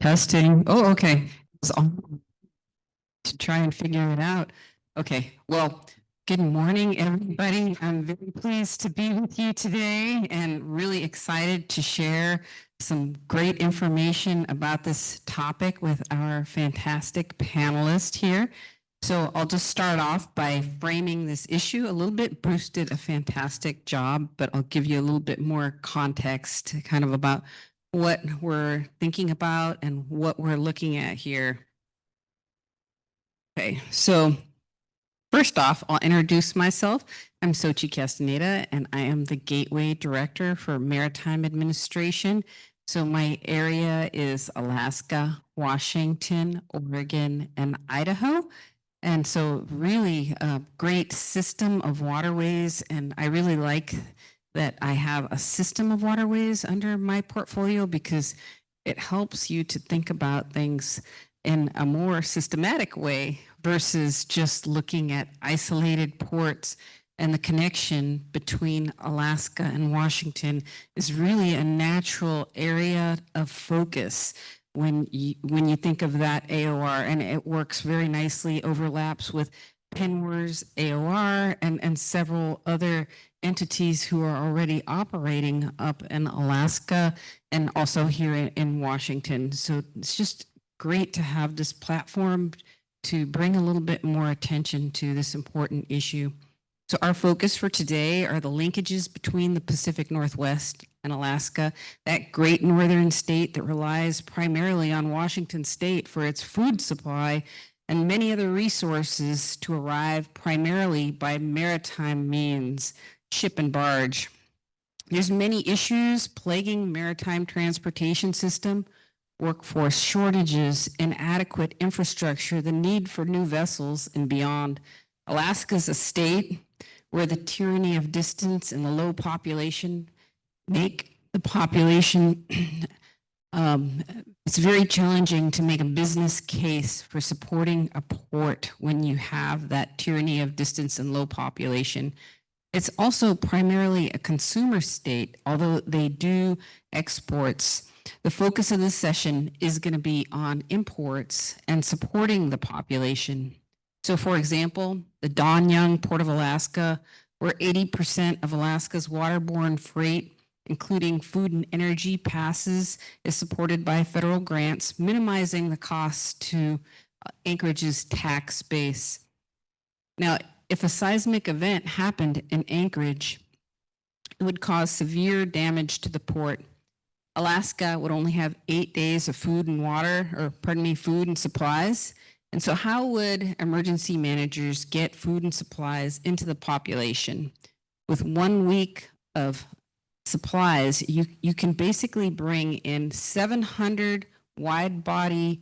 Testing. Oh, okay. It's on to try and figure it out. Okay. Well, good morning, everybody. I'm very pleased to be with you today and really excited to share some great information about this topic with our fantastic panelist here. So I'll just start off by framing this issue a little bit. Bruce did a fantastic job, but I'll give you a little bit more context kind of about what we're thinking about and what we're looking at here. Okay, so first off, I'll introduce myself. I'm Sochi Castaneda, and I am the Gateway Director for Maritime Administration. So my area is Alaska, Washington, Oregon, and Idaho. And so really a great system of waterways, and I really like that I have a system of waterways under my portfolio because it helps you to think about things in a more systematic way versus just looking at isolated ports. And the connection between Alaska and Washington is really a natural area of focus when you think of that AOR, and it works very nicely, overlaps with Penware's AOR and several other entities who are already operating up in Alaska and also here in Washington. So it's just great to have this platform to bring a little bit more attention to this important issue. So our focus for today are the linkages between the Pacific Northwest and Alaska, that great northern state that relies primarily on Washington state for its food supply and many other resources to arrive primarily by maritime means, ship and barge. There's many issues plaguing maritime transportation system, workforce shortages, inadequate infrastructure, the need for new vessels, and beyond. Alaska's a state where the tyranny of distance and the low population make the population, it's very challenging to make a business case for supporting a port when you have that tyranny of distance and low population. It's also primarily a consumer state, although they do exports. The focus of this session is going to be on imports and supporting the population. So for example, the Don Young Port of Alaska, where 80% of Alaska's waterborne freight, including food and energy passes, is supported by federal grants, minimizing the costs to Anchorage's tax base. Now, if a seismic event happened in Anchorage, it would cause severe damage to the port. Alaska would only have 8 days of food and water, or pardon me, food and supplies. And so how would emergency managers get food and supplies into the population? With 1 week of supplies, you can basically bring in 700 wide body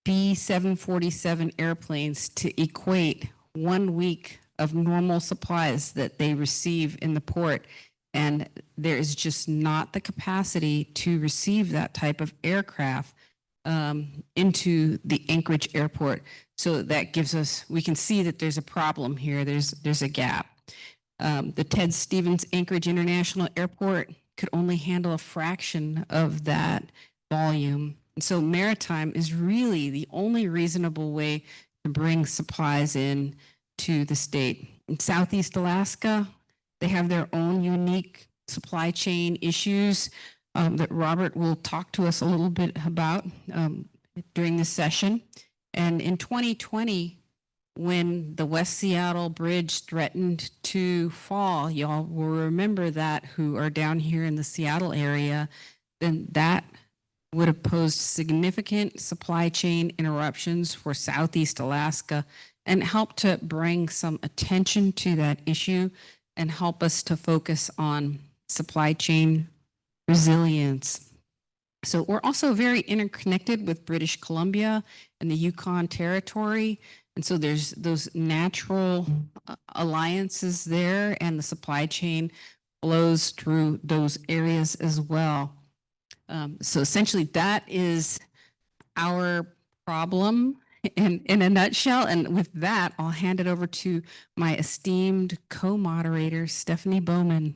B-747 airplanes to equate 1 week of normal supplies that they receive in the port. And there is just not the capacity to receive that type of aircraft into the Anchorage airport. So that gives us, we can see that there's a problem here. There's a gap. The Ted Stevens Anchorage International Airport could only handle a fraction of that volume. And so maritime is really the only reasonable way to bring supplies in to the state. In Southeast Alaska, they have their own unique supply chain issues that Robert will talk to us a little bit about during this session. And in 2020, when the West Seattle Bridge threatened to fall, y'all will remember that who are down here in the Seattle area, then that would have posed significant supply chain interruptions for Southeast Alaska and helped to bring some attention to that issue and help us to focus on supply chain resilience. So we're also very interconnected with British Columbia and the Yukon territory. And so there's those natural alliances there, and the supply chain flows through those areas as well. So essentially that is our problem in a nutshell. And with that, I'll hand it over to my esteemed co-moderator, Stephanie Bowman.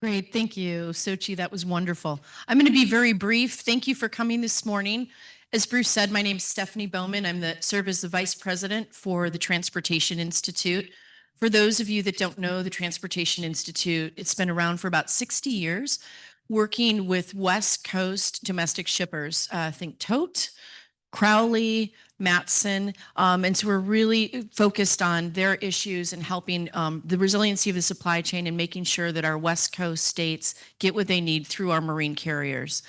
Great. Thank you, Sochi. That was wonderful. I'm going to be very brief. Thank you for coming this morning. As Bruce said, my name is Stephanie Bowman. serve as the Vice President for the Transportation Institute. For those of you that don't know the Transportation Institute, it's been around for about 60 years, working with West Coast domestic shippers. Think Tote, Crowley, Matson. And so we're really focused on their issues and helping the resiliency of the supply chain and making sure that our West Coast states get what they need through our marine carriers.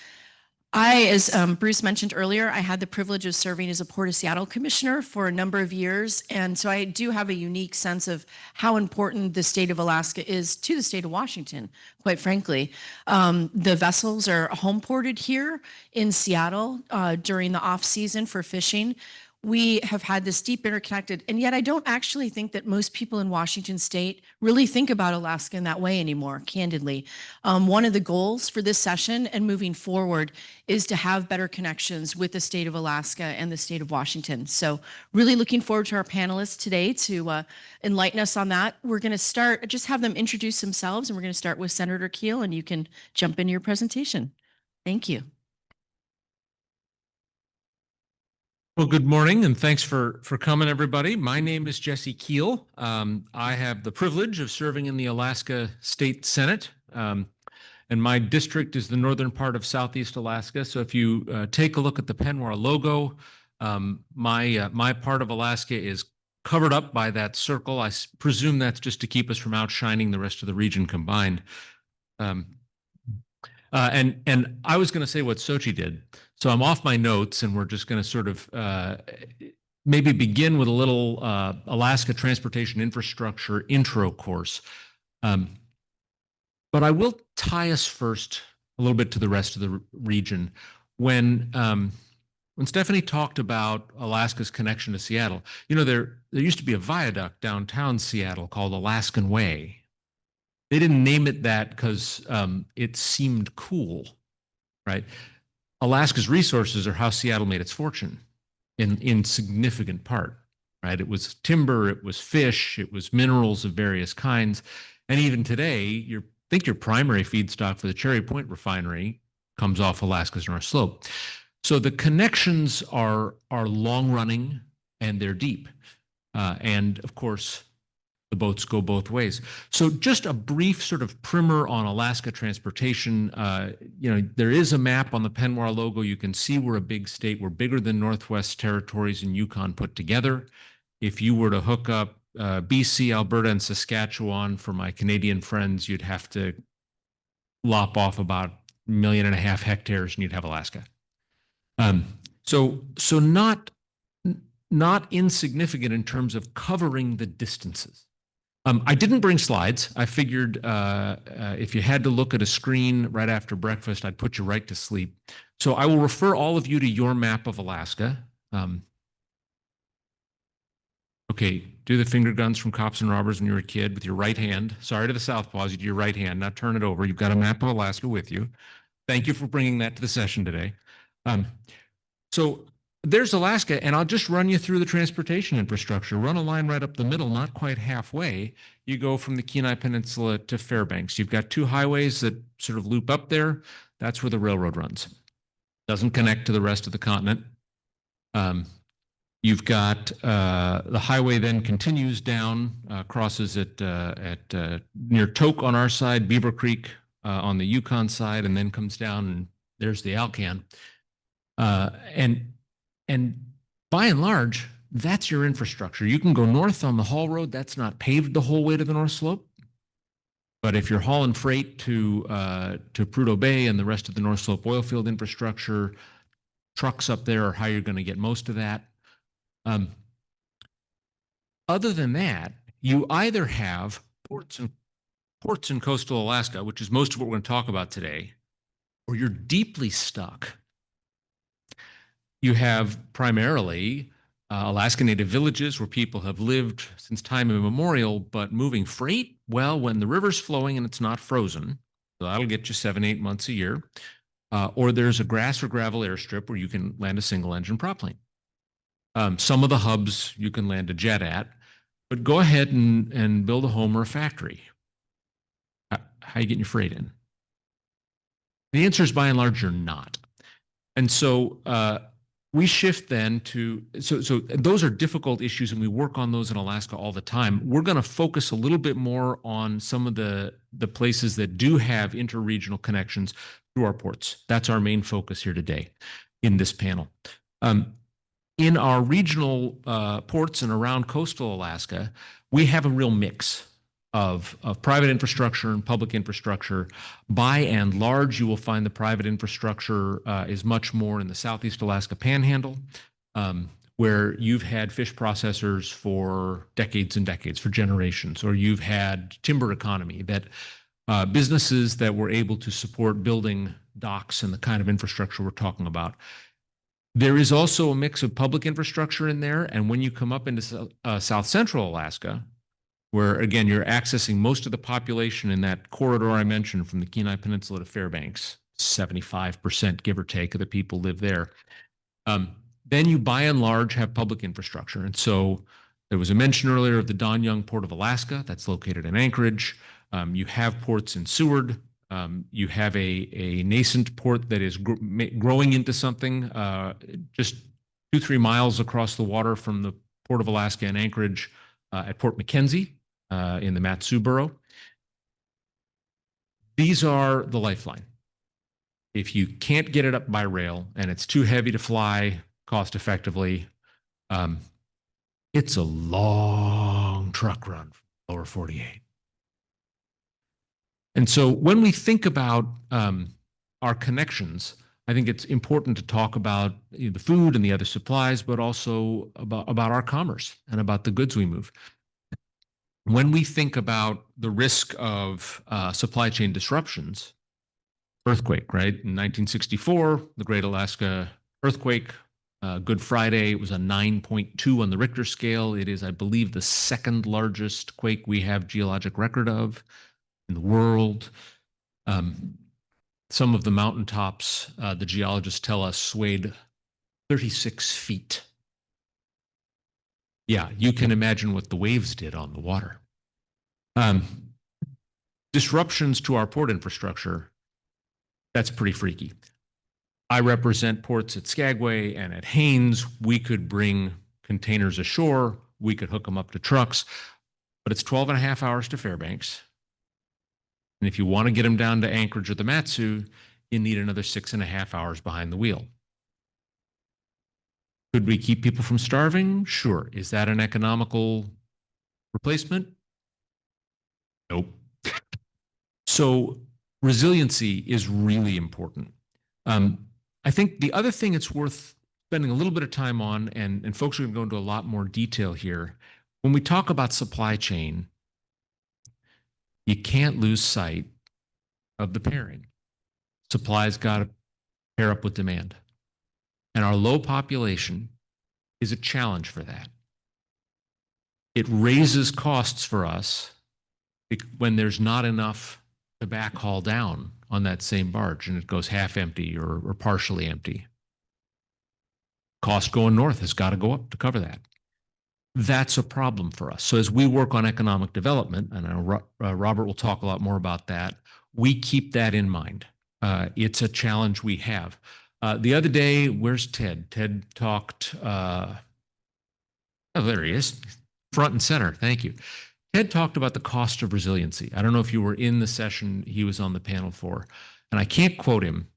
As Bruce mentioned earlier, I had the privilege of serving as a Port of Seattle commissioner for a number of years. And so I do have a unique sense of how important the state of Alaska is to the state of Washington, quite frankly. The vessels are home ported here in Seattle during the off season for fishing. We have had this deep interconnected, and yet I don't actually think that most people in Washington state really think about Alaska in that way anymore, candidly. One of the goals for this session and moving forward is to have better connections with the state of Alaska and the state of Washington. So really looking forward to our panelists today to enlighten us on that. We're going to start, just have them introduce themselves, and we're going to start with Senator Keel, and you can jump into your presentation. Thank you. Well, good morning, and thanks for coming, everybody. My name is Jesse Keel. I have the privilege of serving in the Alaska State Senate, and my district is the northern part of Southeast Alaska. So if you take a look at the Penwar logo, my part of Alaska is covered up by that circle. I presume that's just to keep us from outshining the rest of the region combined. And I was going to say what Sochi did. So I'm off my notes, and we're just going to sort of maybe begin with a little Alaska transportation infrastructure intro course. But I will tie us first a little bit to the rest of the region. When Stephanie talked about Alaska's connection to Seattle, you know, there used to be a viaduct downtown Seattle called Alaskan Way. They didn't name it that because it seemed cool, right? Alaska's resources are how Seattle made its fortune in significant part, right? It was timber, it was fish, it was minerals of various kinds. And even today, I think your primary feedstock for the Cherry Point refinery comes off Alaska's North Slope. So the connections are long running and they're deep. And of course, the boats go both ways. So just a brief sort of primer on Alaska transportation. You know, there is a map on the Penwar logo. You can see we're a big state. We're bigger than Northwest Territories and Yukon put together. If you were to hook up BC, Alberta, and Saskatchewan for my Canadian friends, you'd have to lop off about 1.5 million hectares and you'd have Alaska. So not insignificant in terms of covering the distances. I didn't bring slides. I figured if you had to look at a screen right after breakfast, I'd put you right to sleep. So I will refer all of you to your map of Alaska. Okay, do the finger guns from Cops and Robbers when you were a kid with your right hand. Sorry to the Southpaws, you do your right hand, now turn it over. You've got a map of Alaska with you. Thank you for bringing that to the session today. So there's Alaska, and I'll just run you through the transportation infrastructure. Run a line right up the middle, not quite halfway. You go from the Kenai Peninsula to Fairbanks. You've got 2 highways that sort of loop up there. That's where the railroad runs. Doesn't connect to the rest of the continent. You've got the highway then continues down, crosses at near Tok on our side, Beaver Creek on the Yukon side, and then comes down, and there's the Alcan. And by and large, that's your infrastructure. You can go north on the haul road. That's not paved the whole way to the North Slope. But if you're hauling freight to Prudhoe Bay and the rest of the North Slope oil field infrastructure, trucks up there are how you're going to get most of that. Other than that, you either have ports in coastal Alaska, which is most of what we're going to talk about today, or you're deeply stuck. You have primarily Alaska Native villages where people have lived since time immemorial, but moving freight, well, when the river's flowing and it's not frozen, so that'll get you 7-8 months a year, or there's a grass or gravel airstrip where you can land a single engine prop plane. Some of the hubs you can land a jet at, but go ahead and build a home or a factory. how are you getting your freight in? The answer is by and large, you're not. And so we shift then to, so those are difficult issues and we work on those in Alaska all the time. We're going to focus a little bit more on some of the places that do have interregional connections through our ports. That's our main focus here today in this panel. In our regional ports and around coastal Alaska, we have a real mix of private infrastructure and public infrastructure. By and large, you will find the private infrastructure is much more in the Southeast Alaska Panhandle, where you've had fish processors for decades and decades, for generations, or you've had timber economy, that businesses that were able to support building docks and the kind of infrastructure we're talking about. There is also a mix of public infrastructure in there, and when you come up into South Central Alaska, where, again, you're accessing most of the population in that corridor I mentioned from the Kenai Peninsula to Fairbanks, 75%, give or take, of the people live there. Then you, by and large, have public infrastructure. And so there was a mention earlier of the Don Young Port of Alaska. That's located in Anchorage. You have ports in Seward. You have a nascent port that is growing into something just 2-3 miles across the water from the Port of Alaska in Anchorage at Port Mackenzie. In the Mat-Su borough. These are the lifeline. If you can't get it up by rail and it's too heavy to fly cost effectively, it's a long truck run from lower 48. And so when we think about our connections, I think it's important to talk about the food and the other supplies, but also about our commerce and about the goods we move. When we think about the risk of supply chain disruptions, earthquake, right? In 1964, the Great Alaska Earthquake, Good Friday, it was a 9.2 on the Richter scale. It is, I believe, the second largest quake we have geologic record of in the world. Some of the mountaintops, the geologists tell us, swayed 36 feet. Yeah, you can imagine what the waves did on the water. Disruptions to our port infrastructure, that's pretty freaky. I represent ports at Skagway and at Haines. We could bring containers ashore. We could hook them up to trucks, but it's 12.5 hours to Fairbanks. And if you want to get them down to Anchorage or the Mat-Su, you need another 6.5 hours behind the wheel. Could we keep people from starving? Sure. Is that an economical replacement? Nope. So resiliency is really important. I think the other thing it's worth spending a little bit of time on, and folks are going to go into a lot more detail here, when we talk about supply chain, you can't lose sight of the pairing. Supply's got to pair up with demand. And our low population is a challenge for that. It raises costs for us when there's not enough to backhaul down on that same barge and it goes half empty or partially empty. Cost going north has got to go up to cover that. That's a problem for us. So as we work on economic development, and I know Robert will talk a lot more about that, we keep that in mind. It's a challenge we have. The other day, where's Ted? Ted talked, oh, there he is, front and center, thank you. Ted talked about the cost of resiliency. I don't know if you were in the session he was on the panel for, and I can't quote him,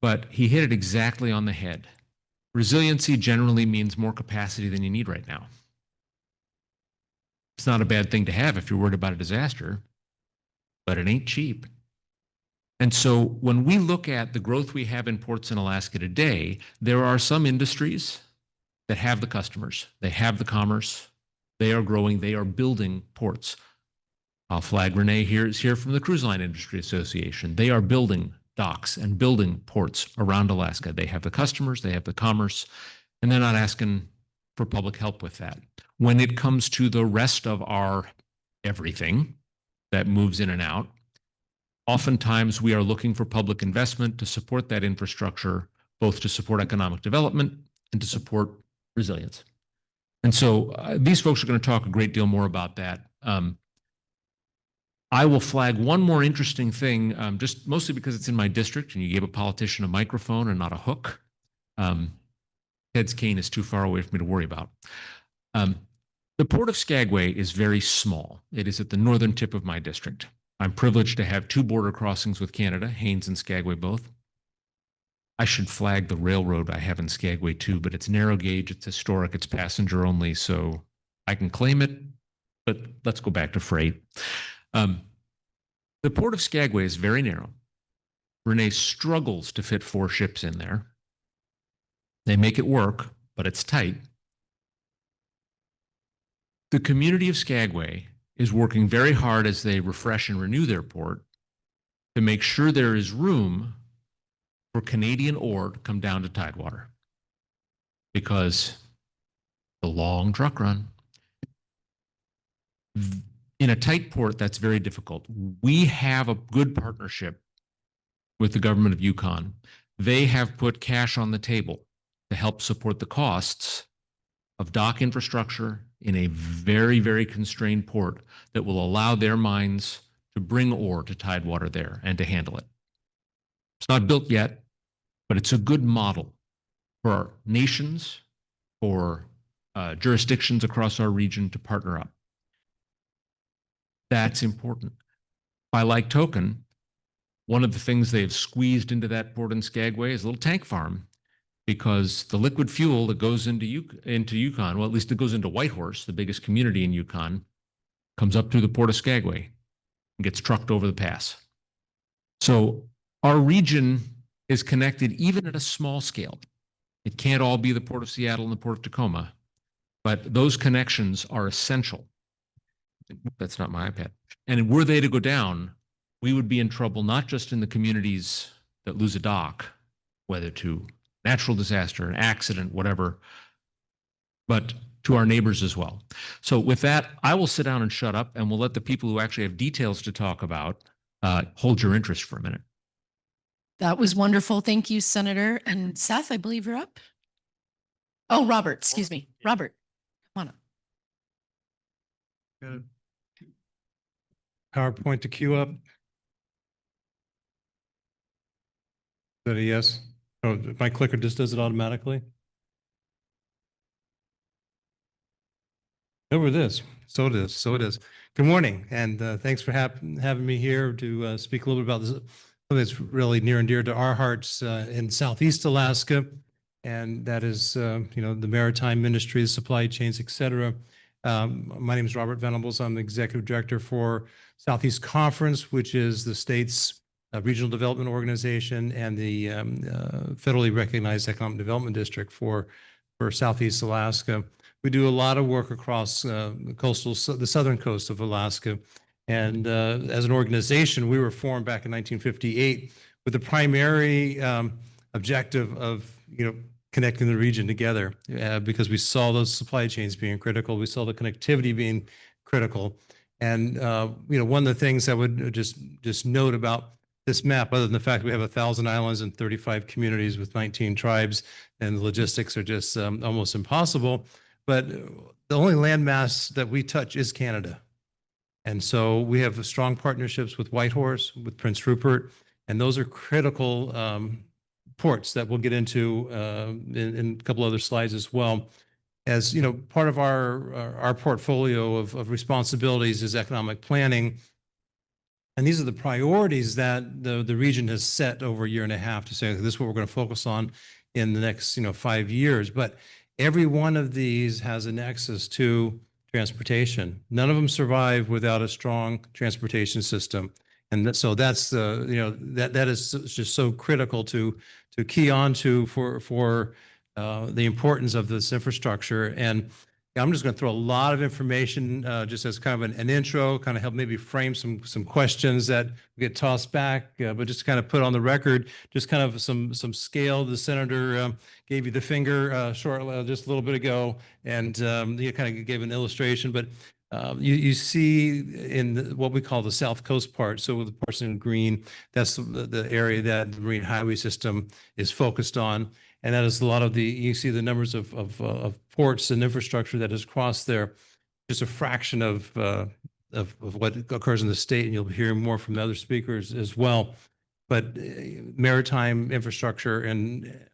but he hit it exactly on the head. Resiliency generally means more capacity than you need right now. It's not a bad thing to have if you're worried about a disaster, but it ain't cheap. And so when we look at the growth we have in ports in Alaska today, there are some industries that have the customers, they have the commerce, they are growing, they are building ports. I'll flag Renee here is here from the Cruise Line Industry Association. They are building docks and building ports around Alaska. They have the customers, they have the commerce, and they're not asking for public help with that. When it comes to the rest of our everything that moves in and out, oftentimes we are looking for public investment to support that infrastructure, both to support economic development and to support resilience. And so these folks are going to talk a great deal more about that. I will flag one more interesting thing, just mostly because it's in my district and you gave a politician a microphone and not a hook. Ted's cane is too far away for me to worry about. The Port of Skagway is very small. It is at the northern tip of my district. I'm privileged to have 2 border crossings with Canada, Haines and Skagway both. I should flag the railroad I have in Skagway too, but it's narrow gauge, it's historic, it's passenger only, so I can claim it, but let's go back to freight. The Port of Skagway is very narrow. Renee struggles to fit 4 ships in there. They make it work, but it's tight. The community of Skagway is working very hard as they refresh and renew their port to make sure there is room for Canadian ore to come down to Tidewater, because the long truck run. In a tight port, that's very difficult. We have a good partnership with the government of Yukon. They have put cash on the table to help support the costs of dock infrastructure in a very, very constrained port that will allow their mines to bring ore to Tidewater there and to handle it. It's not built yet, but it's a good model for our nations, for jurisdictions across our region to partner up. That's important. By like token, one of the things they've squeezed into that port in Skagway is a little tank farm, because the liquid fuel that goes into Yukon, well, at least it goes into Whitehorse, the biggest community in Yukon, comes up through the Port of Skagway and gets trucked over the pass. So our region is connected even at a small scale. It can't all be the Port of Seattle and the Port of Tacoma, but those connections are essential. That's not my iPad. And were they to go down, we would be in trouble, not just in the communities that lose a dock, whether to natural disaster, an accident, whatever, but to our neighbors as well. So with that, I will sit down and shut up, and we'll let the people who actually have details to talk about hold your interest for a minute. That was wonderful. Thank you, Senator. And Seth, I believe you're up. Oh, Robert, excuse me. Robert, come on up. PowerPoint to queue up. Is that a yes? Oh, my clicker just does it automatically. Over this. So it is. So it is. Good morning, and thanks for having me here to speak a little bit about this, something that's really near and dear to our hearts in Southeast Alaska, and that is, the maritime industry, the supply chains, et cetera. My name is Robert Venables. I'm the executive director for Southeast Conference, which is the state's regional development organization and the federally recognized economic development district for Southeast Alaska. We do a lot of work across the southern coast of Alaska. And as an organization, we were formed back in 1958 with the primary objective of, connecting the region together because we saw those supply chains being critical. We saw the connectivity being critical. And, one of the things I would just note about this map, other than the fact we have 1,000 islands and 35 communities with 19 tribes, and the logistics are just almost impossible. But the only landmass that we touch is Canada. And so we have strong partnerships with Whitehorse, with Prince Rupert, and those are critical ports that we'll get into in a couple other slides as well. As part of our portfolio of responsibilities is economic planning. And these are the priorities that the region has set over a year and a half to say, this is what we're going to focus on in the next 5 years. But every one of these has a nexus to transportation. None of them survive without a strong transportation system. And so that's that is just so critical to key on to for the importance of this infrastructure. And I'm just going to throw a lot of information just as kind of an intro, kind of help maybe frame some questions that get tossed back, but just kind of put on the record, just kind of some scale. The senator gave you the finger just a little bit ago, and he kind of gave an illustration, but you see in what we call the South Coast part. So the person in green, that's the area that the Marine Highway System is focused on. And that is a lot of you see the numbers of ports and infrastructure that has crossed there. Just a fraction of of what occurs in the state, and you'll be hearing more from the other speakers as well. But maritime infrastructure and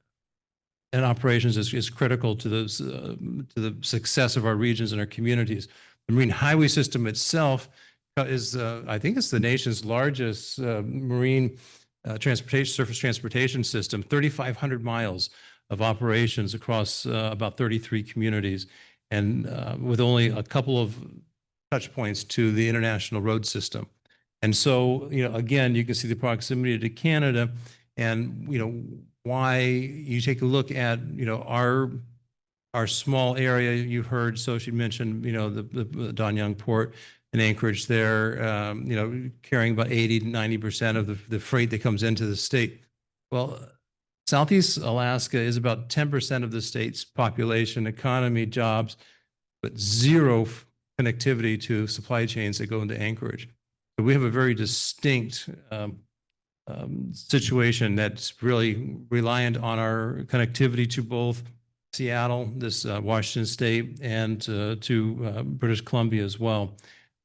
operations is critical to the success of our regions and our communities. The Marine Highway System itself is, I think it's the nation's largest marine surface transportation system, 3,500 miles of operations across about 33 communities, and with only a couple of touch points to the international road system. And so, again, you can see the proximity to Canada, and, why you take a look at, our small area. You heard Sochi mention, the Don Young Port in Anchorage there, carrying about 80 to 90% of the freight that comes into the state. Well, Southeast Alaska is about 10% of the state's population, economy, jobs, but zero connectivity to supply chains that go into Anchorage. So we have a very distinct situation that's really reliant on our connectivity to both Seattle, this Washington State, and to British Columbia as well.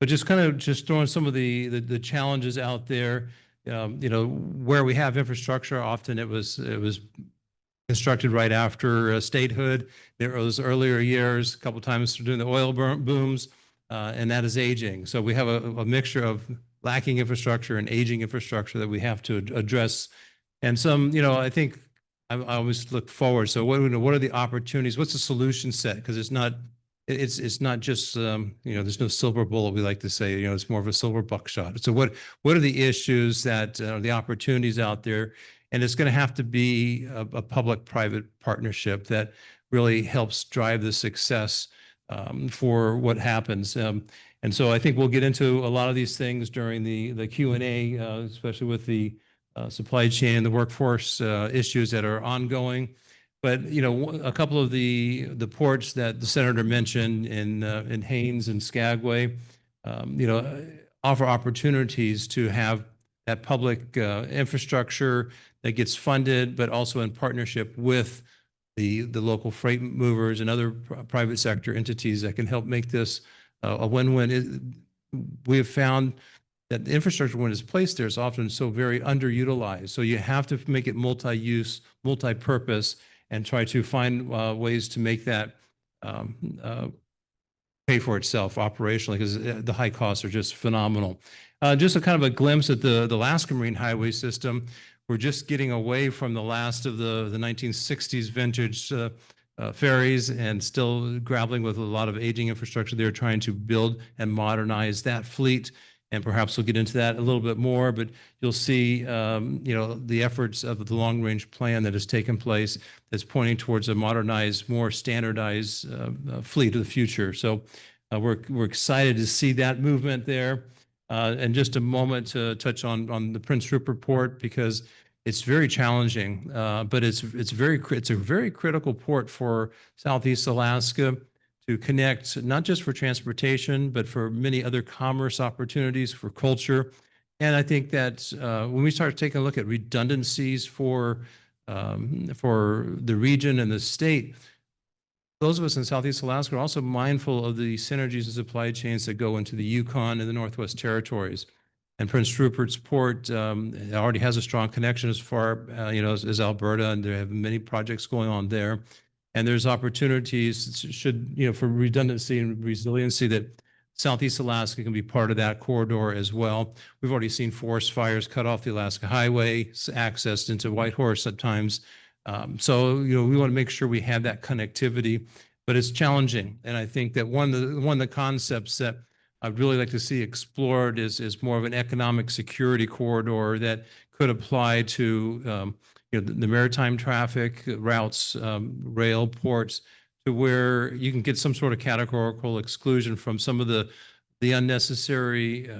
But just throwing some of the challenges out there, where we have infrastructure, often it was constructed right after statehood. There was earlier years, a couple times during the oil booms, and that is aging. So we have a mixture of lacking infrastructure and aging infrastructure that we have to address. And some, I think I always look forward. So what are the opportunities? What's the solution set? Because it's not just, there's no silver bullet, we like to say, it's more of a silver buckshot. So what are the issues that are the opportunities out there? And it's going to have to be a public-private partnership that really helps drive the success for what happens. And so I think we'll get into a lot of these things during the Q&A, especially with the supply chain and the workforce issues that are ongoing. But, a couple of the ports that the senator mentioned in Haines and Skagway, offer opportunities to have that public infrastructure that gets funded, but also in partnership with the local freight movers and other private sector entities that can help make this a win-win. We have found that the infrastructure, when it's placed there, is often so very underutilized. So you have to make it multi-use, multi-purpose, and try to find ways to make that pay for itself operationally, because the high costs are just phenomenal. Just a kind of a glimpse at the Alaska Marine Highway System. We're just getting away from the last of the 1960s vintage ferries, and still grappling with a lot of aging infrastructure. They're trying to build and modernize that fleet, and perhaps we'll get into that a little bit more. But you'll see, the efforts of the long-range plan that has taken place that's pointing towards a modernized, more standardized fleet of the future. So we're excited to see that movement there. And just a moment to touch on the Prince Rupert Port, because it's very challenging, but it's a very critical port for Southeast Alaska to connect, not just for transportation, but for many other commerce opportunities, for culture. And I think that when we start taking a look at redundancies for the region and the state, those of us in Southeast Alaska are also mindful of the synergies and supply chains that go into the Yukon and the Northwest Territories. And Prince Rupert's Port already has a strong connection as far as Alberta, and they have many projects going on there. And there's opportunities for redundancy and resiliency, that Southeast Alaska can be part of that corridor as well. We've already seen forest fires cut off the Alaska Highway, accessed into Whitehorse at times. So we want to make sure we have that connectivity, but it's challenging. And I think that one of the concepts that I'd really like to see explored is more of an economic security corridor that could apply to the maritime traffic routes, rail, ports, to where you can get some sort of categorical exclusion from some of the unnecessary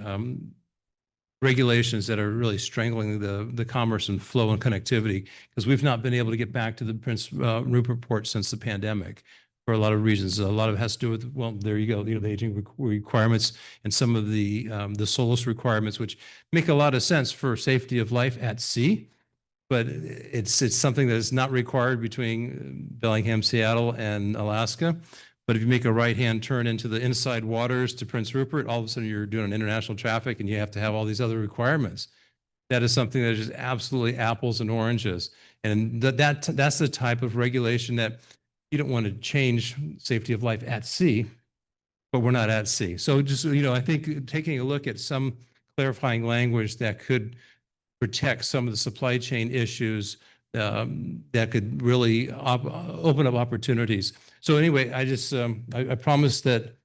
regulations that are really strangling the commerce and flow and connectivity, because we've not been able to get back to the Prince Rupert Port since the pandemic, for a lot of reasons. A lot of it has to do with, well, there you go, the aging requirements and some of the SOLAS requirements, which make a lot of sense for safety of life at sea, but it's something that is not required between Bellingham, Seattle, and Alaska. But if you make a right-hand turn into the inside waters to Prince Rupert, all of a sudden you're doing international traffic and you have to have all these other requirements. That is something that is just absolutely apples and oranges. And that's the type of regulation that you don't want to change safety of life at sea, but we're not at sea. So just, I think taking a look at some clarifying language that could protect some of the supply chain issues that could really open up opportunities. So anyway, I promised that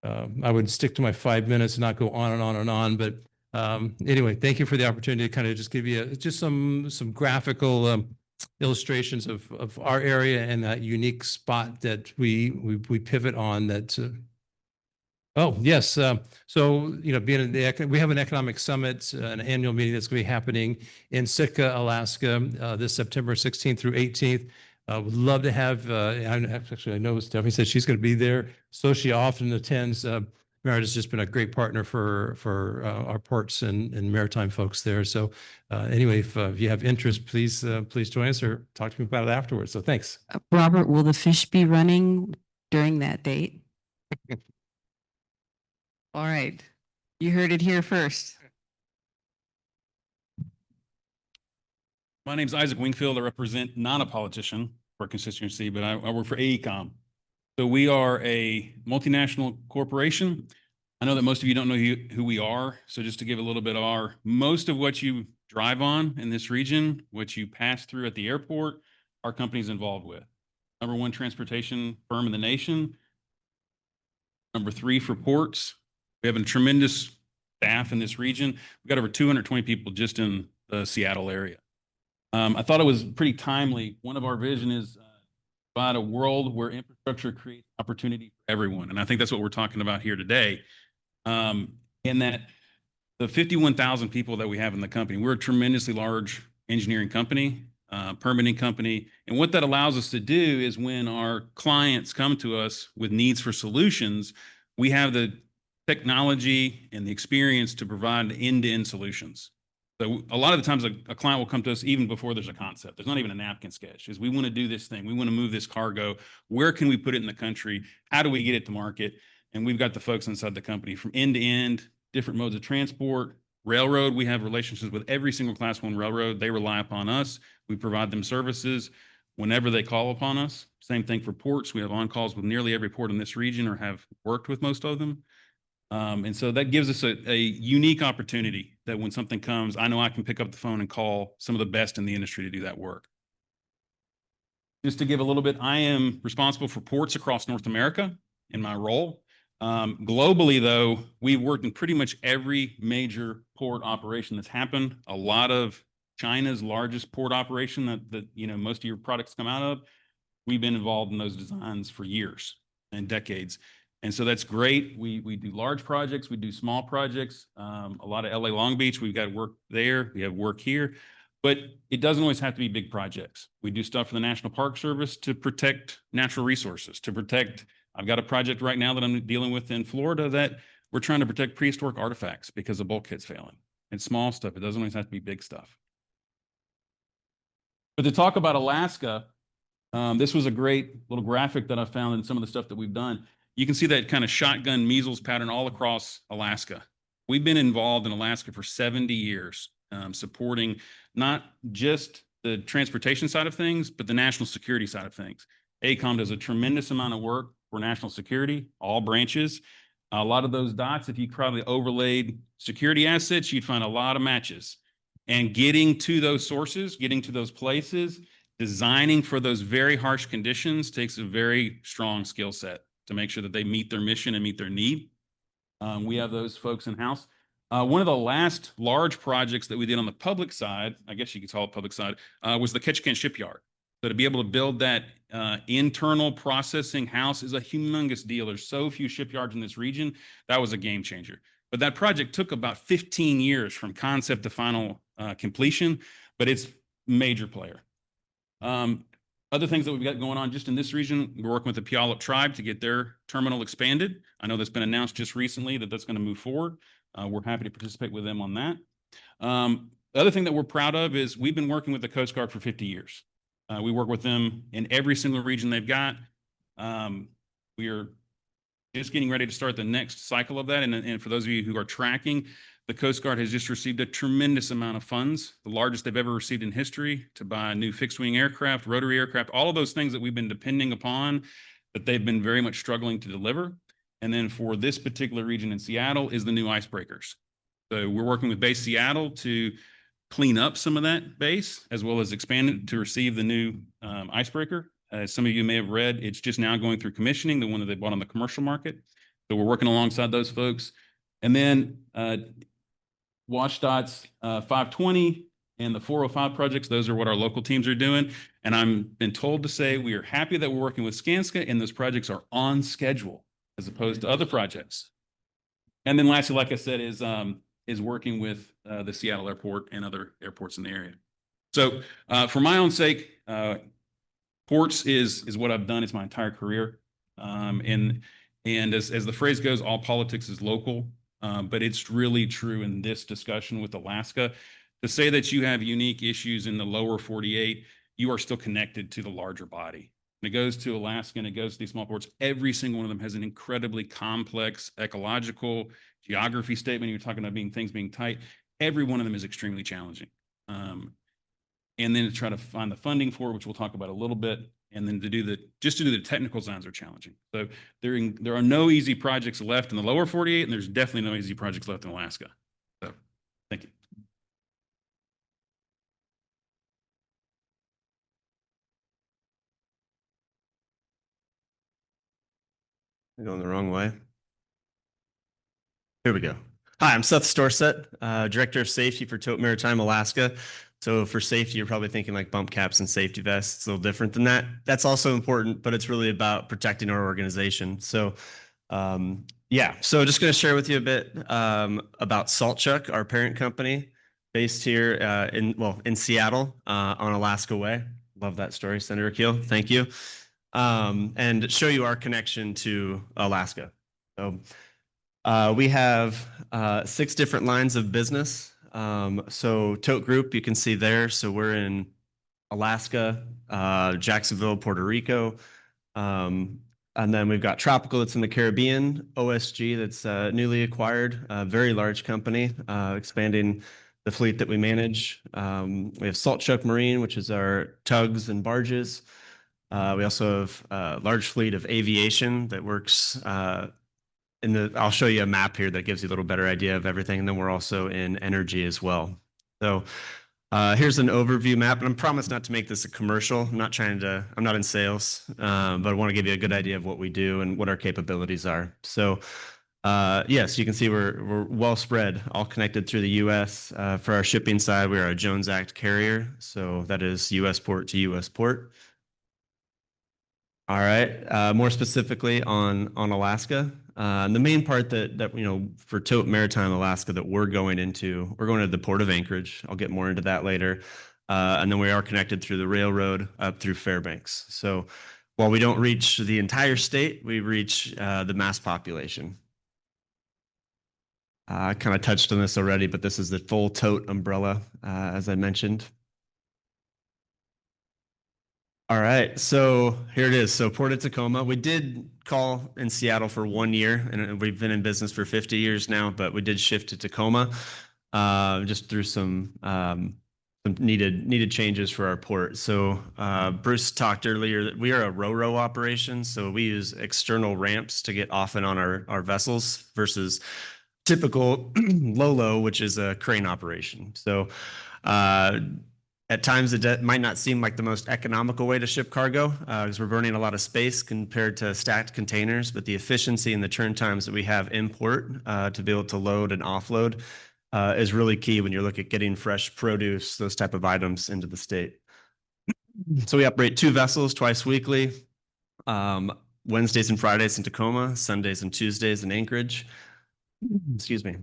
I would stick to my 5 minutes and not go on and on and on. But anyway, thank you for the opportunity to kind of just give you just some graphical illustrations of our area and that unique spot that we pivot on. That oh yes, so being we have an economic summit, an annual meeting that's going to be happening in Sitka, Alaska, this September 16th through 18th. Would love to have. I know Stephanie said she's going to be there, so she often attends. Merit has just been a great partner for our ports and maritime folks there. So anyway, if you have interest, please join us or talk to me about it afterwards. So thanks. Robert, will the fish be running during that date? All right. You heard it here first. My name is Isaac Wingfield. I represent, not a politician for constituency, but I work for AECOM. So we are a multinational corporation. I know that most of you don't know who we are. So just to give a little bit of most of what you drive on in this region, what you pass through at the airport, our company's involved with. Number one transportation firm in the nation. Number three for ports. We have a tremendous staff in this region. We've got over 220 people just in the Seattle area. I thought it was pretty timely. One of our vision is provide a world where infrastructure creates opportunity for everyone. And I think that's what we're talking about here today. In that the 51,000 people that we have in the company, we're a tremendously large engineering company, permitting company. And what that allows us to do is when our clients come to us with needs for solutions, we have the technology and the experience to provide end-to-end solutions. So a lot of the times a client will come to us even before there's a concept. There's not even a napkin sketch. Is we want to do this thing. We want to move this cargo. Where can we put it in the country? How do we get it to market? And we've got the folks inside the company from end to end, different modes of transport, railroad. We have relationships with every single Class 1 railroad. They rely upon us. We provide them services whenever they call upon us. Same thing for ports. We have on-calls with nearly every port in this region or have worked with most of them. And so that gives us a unique opportunity that when something comes, I know I can pick up the phone and call some of the best in the industry to do that work. Just to give a little bit, I am responsible for ports across North America in my role. Globally, though, we've worked in pretty much every major port operation that's happened. A lot of China's largest port operation that most of your products come out of, we've been involved in those designs for years and decades. And so that's great. We do large projects, we do small projects. A lot of LA Long Beach, we've got work there, we have work here, but it doesn't always have to be big projects. We do stuff for the National Park Service to protect natural resources, I've got a project right now that I'm dealing with in Florida that we're trying to protect prehistoric artifacts because the bulkhead's failing. It's small stuff. It doesn't always have to be big stuff. But to talk about Alaska, this was a great little graphic that I found in some of the stuff that we've done. You can see that kind of shotgun measles pattern all across Alaska. We've been involved in Alaska for 70 years, supporting not just the transportation side of things, but the national security side of things. AECOM does a tremendous amount of work for national security, all branches. A lot of those dots, if you probably overlaid security assets, you'd find a lot of matches. And getting to those sources, getting to those places, designing for those very harsh conditions takes a very strong skill set to make sure that they meet their mission and meet their need. We have those folks in-house. One of the last large projects that we did on the public side, I guess you could call it public side, was the Ketchikan shipyard. So to be able to build that internal processing house is a humongous deal. There's so few shipyards in this region. That was a game changer. But that project took about 15 years from concept to final completion, but it's major player. Other things that we've got going on just in this region, we're working with the Puyallup tribe to get their terminal expanded. I know that's been announced just recently that that's going to move forward. We're happy to participate with them on that. The other thing that we're proud of is we've been working with the Coast Guard for 50 years. We work with them in every single region they've got. We are just getting ready to start the next cycle of that. And for those of you who are tracking, the Coast Guard has just received a tremendous amount of funds, the largest they've ever received in history, to buy new fixed-wing aircraft, rotary aircraft, all of those things that we've been depending upon that they've been very much struggling to deliver. And then for this particular region in Seattle is the new icebreakers. So we're working with Base Seattle to clean up some of that base, as well as expand it to receive the new icebreaker. As some of you may have read, it's just now going through commissioning, the one that they bought on the commercial market. So we're working alongside those folks. And then WashDOT's 520 and the 405 projects, those are what our local teams are doing. And I'm been told to say we are happy that we're working with Skanska and those projects are on schedule as opposed to other projects. And then lastly, like I said, is working with the Seattle airport and other airports in the area. So for my own sake, ports is what I've done. It's my entire career. And as the phrase goes, all politics is local. But it's really true in this discussion with Alaska. To say that you have unique issues in the lower 48, you are still connected to the larger body. When it goes to Alaska and it goes to these small ports, every single one of them has an incredibly complex ecological geography statement. You're talking about things being tight. Every one of them is extremely challenging. And then to try to find the funding for it, which we'll talk about a little bit, and then to do the technical designs are challenging. So there are no easy projects left in the lower 48, and there's definitely no easy projects left in Alaska. So thank you. I'm going the wrong way. Here we go. Hi, I'm Seth Storsett, Director of Safety for Tote Maritime, Alaska. So for safety, you're probably thinking like bump caps and safety vests. It's a little different than that. That's also important, but it's really about protecting our organization. So yeah, so just going to share with you a bit about Saltchuk, our parent company, based here in Seattle on Alaska Way. Love that story, Senator Keel. Thank you. And show you our connection to Alaska. So we have 6 different lines of business. So Tote Group, you can see there. So we're in Alaska, Jacksonville, Puerto Rico. And then we've got Tropical that's in the Caribbean, OSG that's newly acquired, a very large company, expanding the fleet that we manage. We have Saltchuk Marine, which is our tugs and barges. We also have a large fleet of aviation that works I'll show you a map here that gives you a little better idea of everything. And then we're also in energy as well. So here's an overview map, and I promise not to make this a commercial. I'm not in sales, but I want to give you a good idea of what we do and what our capabilities are. So yes, you can see we're well spread, all connected through the U.S. For our shipping side, we are a Jones Act carrier. So that is U.S. port to U.S. port. All right, more specifically on Alaska. The main part that for Tote Maritime Alaska that we're going to the port of Anchorage. I'll get more into that later. And then we are connected through the railroad up through Fairbanks. So while we don't reach the entire state, we reach the mass population. I kind of touched on this already, but this is the full tote umbrella, as I mentioned. All right, so here it is. So Port of Tacoma, we did call in Seattle for 1 year, and we've been in business for 50 years now, but we did shift to Tacoma just through some needed changes for our port. So Bruce talked earlier that we are a ro-ro operation, so we use external ramps to get off and on our vessels versus typical Lolo, which is a crane operation. So at times, it might not seem like the most economical way to ship cargo because we're burning a lot of space compared to stacked containers, but the efficiency and the turn times that we have in port to be able to load and offload is really key when you look at getting fresh produce, those type of items into the state. So we operate 2 vessels twice weekly, Wednesdays and Fridays in Tacoma, Sundays and Tuesdays in Anchorage. Excuse me.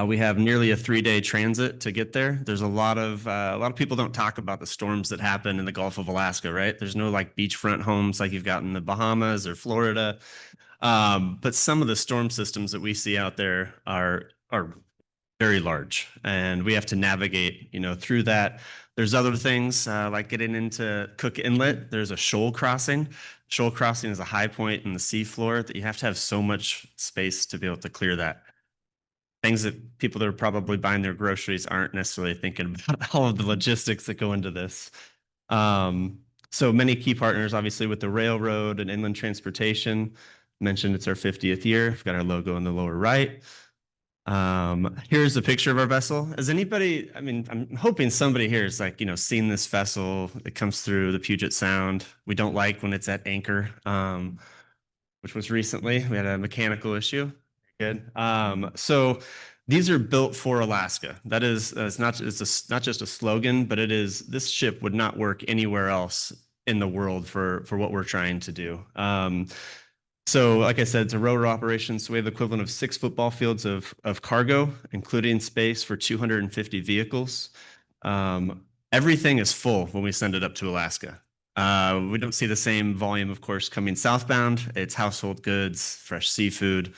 We have nearly a 3-day transit to get there. There's a lot of people don't talk about the storms that happen in the Gulf of Alaska, right? There's no like beachfront homes like you've got in the Bahamas or Florida. But some of the storm systems that we see out there are very large, and we have to navigate, through that. There's other things like getting into Cook Inlet. There's a shoal crossing. Shoal crossing is a high point in the seafloor that you have to have so much space to be able to clear that. Things that people that are probably buying their groceries aren't necessarily thinking about all of the logistics that go into this. So many key partners, obviously, with the railroad and inland transportation. Mentioned it's our 50th year. We've got our logo in the lower right. Here's a picture of our vessel. Has anybody, I'm hoping somebody here has seen this vessel. It comes through the Puget Sound. We don't like when it's at anchor, which was recently. We had a mechanical issue. Good. So these are built for Alaska. That is, it's not just a slogan, but it is, this ship would not work anywhere else in the world for what we're trying to do. So like I said, it's a rotor operation. So we have the equivalent of 6 football fields of cargo, including space for 250 vehicles. Everything is full when we send it up to Alaska. We don't see the same volume, of course, coming southbound. It's household goods, fresh seafood,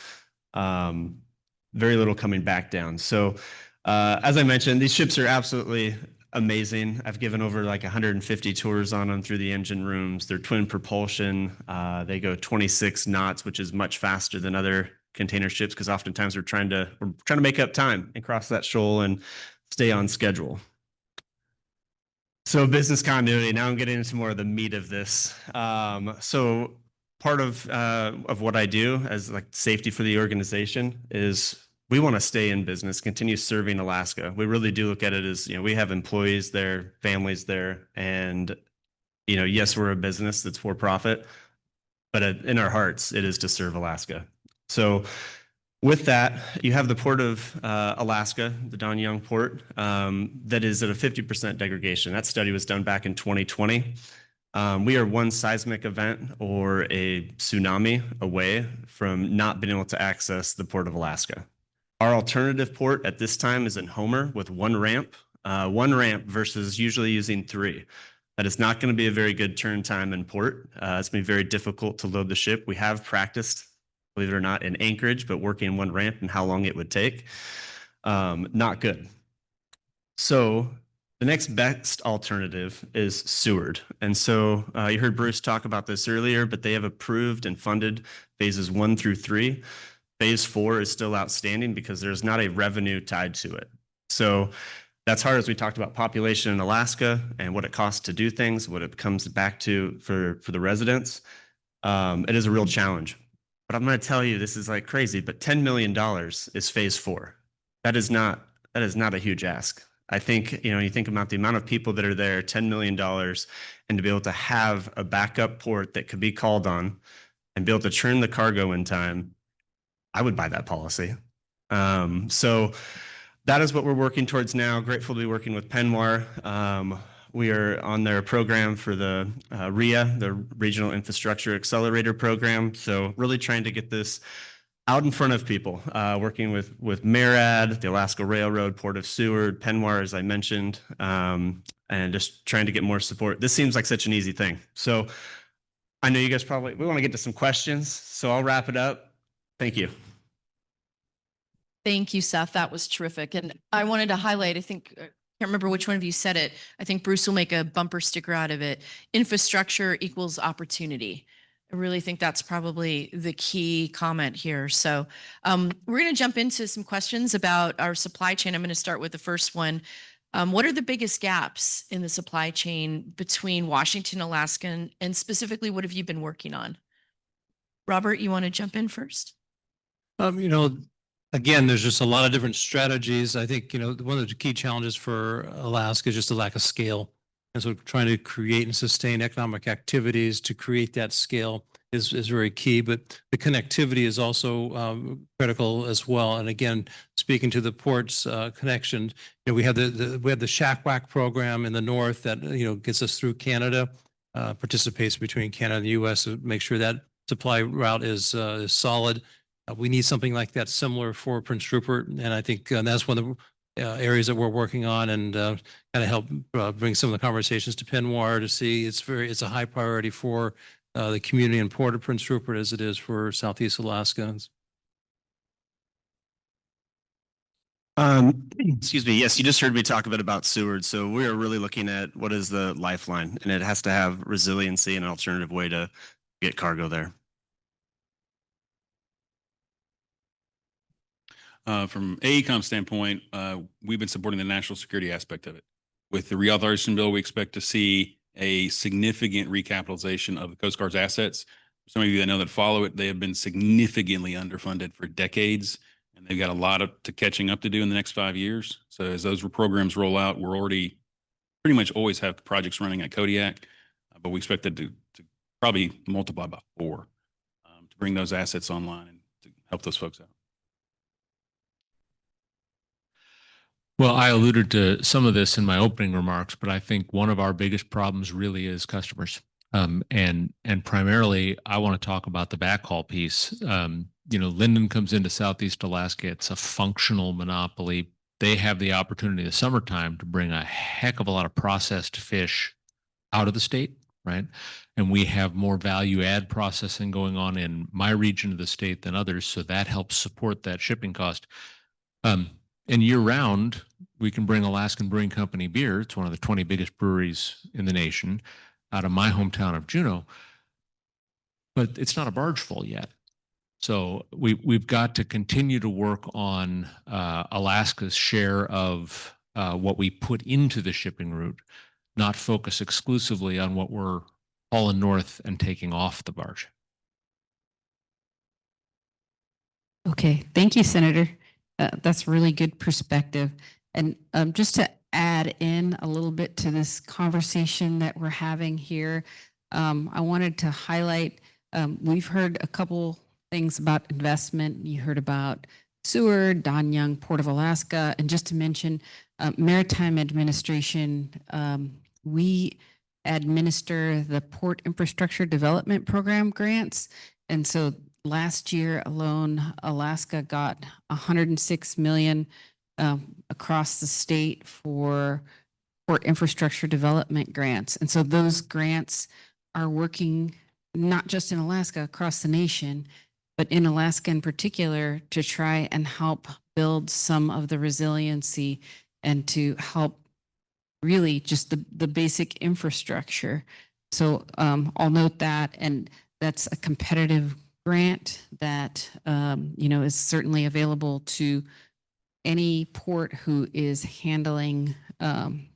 very little coming back down. So as I mentioned, these ships are absolutely amazing. I've given over like 150 tours on them through the engine rooms. They're twin propulsion. They go 26 knots, which is much faster than other container ships because oftentimes we're trying to make up time and cross that shoal and stay on schedule. So business continuity. Now I'm getting into more of the meat of this. So part of what I do as like safety for the organization is we want to stay in business, continue serving Alaska. We really do look at it as, we have employees there, families there, and, yes, we're a business that's for profit, but in our hearts, it is to serve Alaska. So with that, you have the Port of Alaska, the Don Young Port, that is at a 50% degradation. That study was done back in 2020. We are one seismic event or a tsunami away from not being able to access the Port of Alaska. Our alternative port at this time is in Homer with one ramp versus usually using 3. That is not going to be a very good turn time in port. It's going to be very difficult to load the ship. We have practiced, believe it or not, in Anchorage, but working one ramp and how long it would take. Not good. So the next best alternative is Seward. And so you heard Bruce talk about this earlier, but they have approved and funded phases 1 through 3. Phase 4 is still outstanding because there's not a revenue tied to it. So that's hard as we talked about population in Alaska and what it costs to do things, what it comes back to for the residents. It is a real challenge. But I'm going to tell you, this is like crazy, but $10 million is phase 4. That is not a huge ask. I think, you think about the amount of people that are there, $10 million, and to be able to have a backup port that could be called on and be able to churn the cargo in time, I would buy that policy. So that is what we're working towards now. Grateful to be working with Penwar. We are on their program for the RIA, the Regional Infrastructure Accelerator Program. So really trying to get this out in front of people, working with MARAD, the Alaska Railroad, Port of Seward, Penwar, as I mentioned, and just trying to get more support. This seems like such an easy thing. So I know you guys we want to get to some questions, so I'll wrap it up. Thank you. Thank you, Seth. That was terrific. And I wanted to highlight, I think, I can't remember which one of you said it. I think Bruce will make a bumper sticker out of it. Infrastructure equals opportunity. I really think that's probably the key comment here. So we're going to jump into some questions about our supply chain. I'm going to start with the first one. What are the biggest gaps in the supply chain between Washington, Alaska, and specifically, what have you been working on? Robert, you want to jump in first? Again, there's just a lot of different strategies. I think, one of the key challenges for Alaska is just the lack of scale. And so trying to create and sustain economic activities to create that scale is very key, but the connectivity is also critical as well. And again, speaking to the ports connection, we have the SHACWAC program in the north that, gets us through Canada, participates between Canada and the US to make sure that supply route is solid. We need something like that similar for Prince Rupert. And I think that's one of the areas that we're working on and kind of help bring some of the conversations to Penwar to see it's a high priority for the community and Port of Prince Rupert as it is for Southeast Alaska. Excuse me. Yes, you just heard me talk a bit about Seward. So we are really looking at what is the lifeline, and it has to have resiliency and an alternative way to get cargo there. From AECOM standpoint, we've been supporting the national security aspect of it. With the reauthorization bill, we expect to see a significant recapitalization of the Coast Guard's assets. Some of you that know that follow it, they have been significantly underfunded for decades, and they've got a lot of catching up to do in the next 5 years. So as those programs roll out, we're already pretty much always have projects running at Kodiak, but we expect that to probably multiply by 4 to bring those assets online and to help those folks out. Well, I alluded to some of this in my opening remarks, but I think one of our biggest problems really is customers. And primarily, I want to talk about the backhaul piece. Linden comes into Southeast Alaska. It's a functional monopoly. They have the opportunity in the summertime to bring a heck of a lot of processed fish out of the state, right? And we have more value add processing going on in my region of the state than others, so that helps support that shipping cost. And year round, we can bring Alaskan Brewing Company beer. It's one of the 20 biggest breweries in the nation out of my hometown of Juneau, but it's not a barge full yet. So we've got to continue to work on Alaska's share of what we put into the shipping route, not focus exclusively on what we're hauling north and taking off the barge. Okay, thank you, Senator. That's really good perspective. And just to add in a little bit to this conversation that we're having here, I wanted to highlight, we've heard a couple things about investment. You heard about Seward, Don Young, Port of Alaska, and just to mention Maritime Administration, we administer the Port Infrastructure Development Program grants. And so last year alone, Alaska got $106 million across the state for port infrastructure development grants. And so those grants are working not just in Alaska, across the nation, but in Alaska in particular to try and help build some of the resiliency and to help really just the basic infrastructure. So I'll note that, and that's a competitive grant that is certainly available to any port who is handling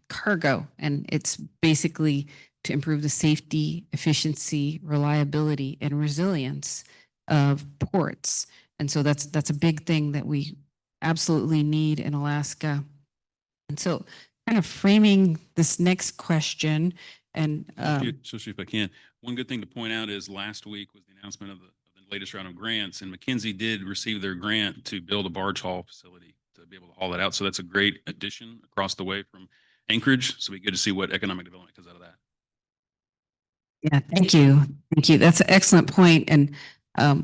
cargo, and it's basically to improve the safety, efficiency, reliability, and resilience of ports. And so that's a big thing that we absolutely need in Alaska. And so kind of framing this next question, and if I can, one good thing to point out is last week was the announcement of the latest round of grants, and Mackenzie did receive their grant to build a barge haul facility to be able to haul that out. So that's a great addition across the way from Anchorage. So it'll be good to see what economic development comes out of that. yeah, thank you. Thank you. That's an excellent point. And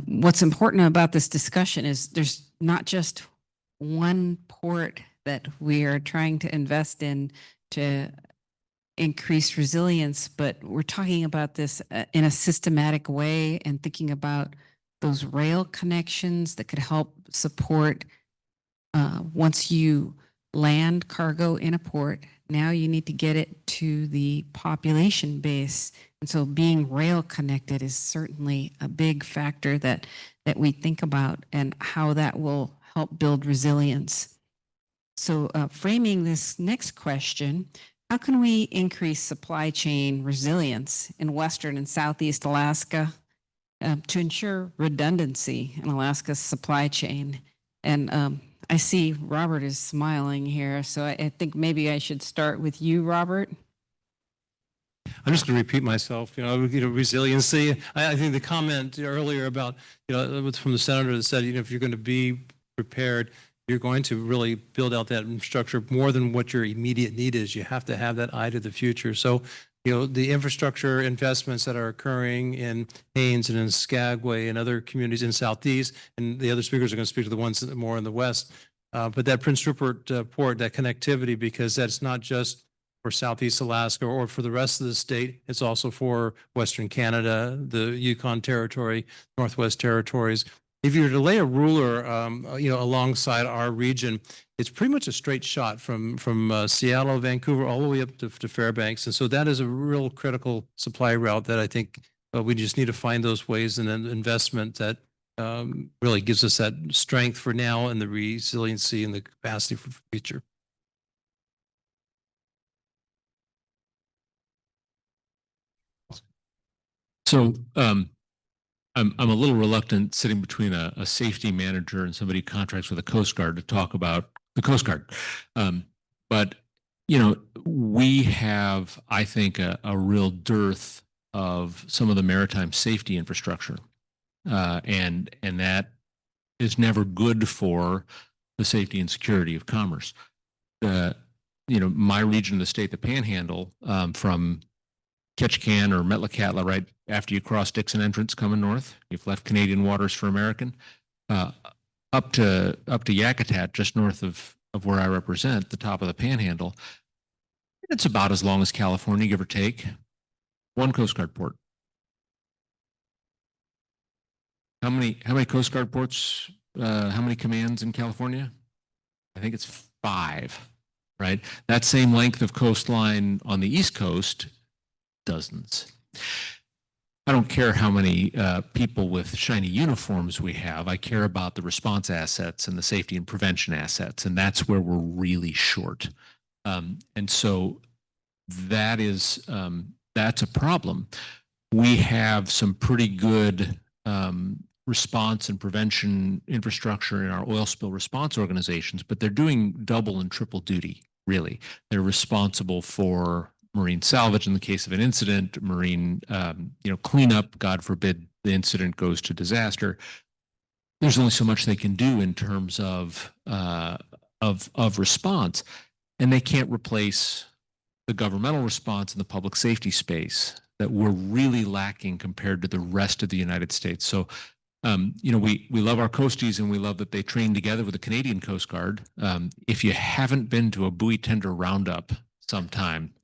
what's important about this discussion is there's not just one port that we are trying to invest in to increase resilience, but we're talking about this in a systematic way and thinking about those rail connections that could help support once you land cargo in a port, now you need to get it to the population base. And so being rail connected is certainly a big factor that we think about and how that will help build resilience. So framing this next question, how can we increase supply chain resilience in Western and Southeast Alaska to ensure redundancy in Alaska's supply chain? And I see Robert is smiling here, so I think maybe I should start with you, Robert. I'm just going to repeat myself, resiliency. I think the comment earlier about, from the senator that said, if you're going to be prepared, you're going to really build out that infrastructure more than what your immediate need is. You have to have that eye to the future. So, the infrastructure investments that are occurring in Haines and in Skagway and other communities in Southeast, and the other speakers are going to speak to the ones that are more in the West. But that Prince Rupert port, that connectivity, because that's not just for Southeast Alaska or for the rest of the state, it's also for Western Canada, the Yukon territory, Northwest territories. If you were to lay a ruler, alongside our region, it's pretty much a straight shot from Seattle, Vancouver, all the way up to Fairbanks. And so that is a real critical supply route that I think we just need to find those ways and then investment that really gives us that strength for now and the resiliency and the capacity for the future. So I'm a little reluctant sitting between a safety manager and somebody who contracts with the Coast Guard to talk about the Coast Guard. But we have, I think, a real dearth of some of the maritime safety infrastructure, and that is never good for the safety and security of commerce. My region of the state, the Panhandle, from Ketchikan or Metlakatla, right after you cross Dixon Entrance coming north, you've left Canadian waters for American, up to Yakutat, just north of where I represent, the top of the Panhandle. It's about as long as California, give or take. One Coast Guard port. How many Coast Guard ports? How many commands in California? I think it's 5, right? That same length of coastline on the East Coast, dozens. I don't care how many people with shiny uniforms we have. I care about the response assets and the safety and prevention assets, and that's where we're really short. And so that's a problem. We have some pretty good response and prevention infrastructure in our oil spill response organizations, but they're doing double and triple duty, really. They're responsible for marine salvage in the case of an incident, marine cleanup, God forbid the incident goes to disaster. There's only so much they can do in terms of response, and they can't replace the governmental response in the public safety space that we're really lacking compared to the rest of the United States. So we love our coasties and we love that they train together with the Canadian Coast Guard. If you haven't been to a buoy tender roundup sometime,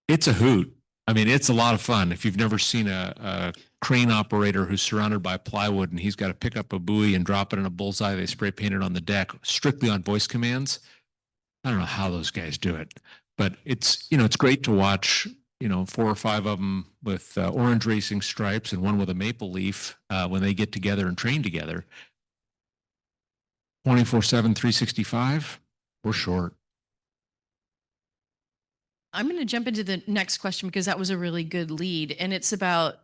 it's a hoot. I mean, it's a lot of fun. If you've never seen a crane operator who's surrounded by plywood and he's got to pick up a buoy and drop it in a bullseye, they spray paint it on the deck strictly on voice commands. I don't know how those guys do it, but it's great to watch, 4 or 5 of them with orange racing stripes and one with a maple leaf when they get together and train together. 24/7, 365, we're short. I'm going to jump into the next question because that was a really good lead, and it's about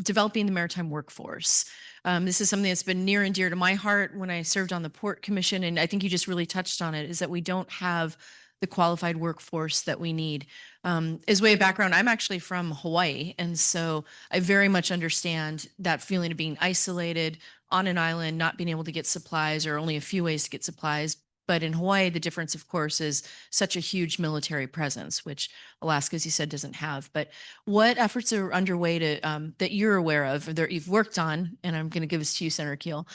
developing the maritime workforce. This is something that's been near and dear to my heart when I served on the Port Commission, and I think you just really touched on it, is that we don't have the qualified workforce that we need. As way of background, I'm actually from Hawaii, and so I very much understand that feeling of being isolated on an island, not being able to get supplies, or only a few ways to get supplies. But in Hawaii, the difference, of course, is such a huge military presence, which Alaska, as you said, doesn't have. But what efforts are underway to that you're aware of, or that you've worked on, and I'm going to give this to you, Senator Keel,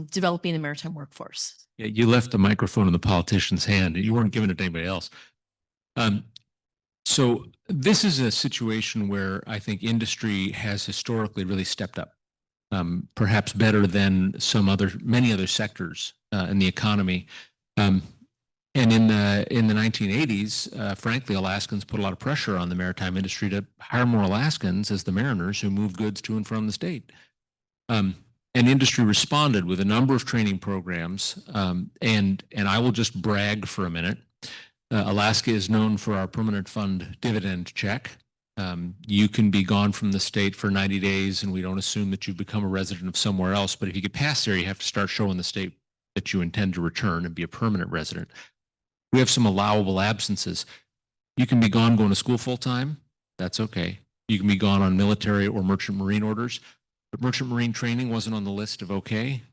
developing the maritime workforce? Yeah, you left the microphone in the politician's hand. You weren't giving it to anybody else. So this is a situation where I think industry has historically really stepped up, perhaps better than many other sectors in the economy. And in the 1980s, frankly, Alaskans put a lot of pressure on the maritime industry to hire more Alaskans as the mariners who move goods to and from the state. And industry responded with a number of training programs. And I will just brag for a minute. Alaska is known for our permanent fund dividend check. You can be gone from the state for 90 days, and we don't assume that you've become a resident of somewhere else. But if you get past there, you have to start showing the state that you intend to return and be a permanent resident. We have some allowable absences. You can be gone going to school full time. That's okay. You can be gone on military or merchant marine orders, but merchant marine training wasn't on the list of okay.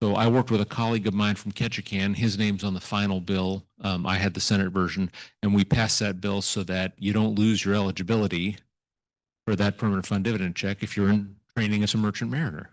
So I worked with a colleague of mine from Ketchikan. His name's on the final bill. I had the Senate version, and we passed that bill so that you don't lose your eligibility for that permanent fund dividend check if you're in training as a merchant mariner.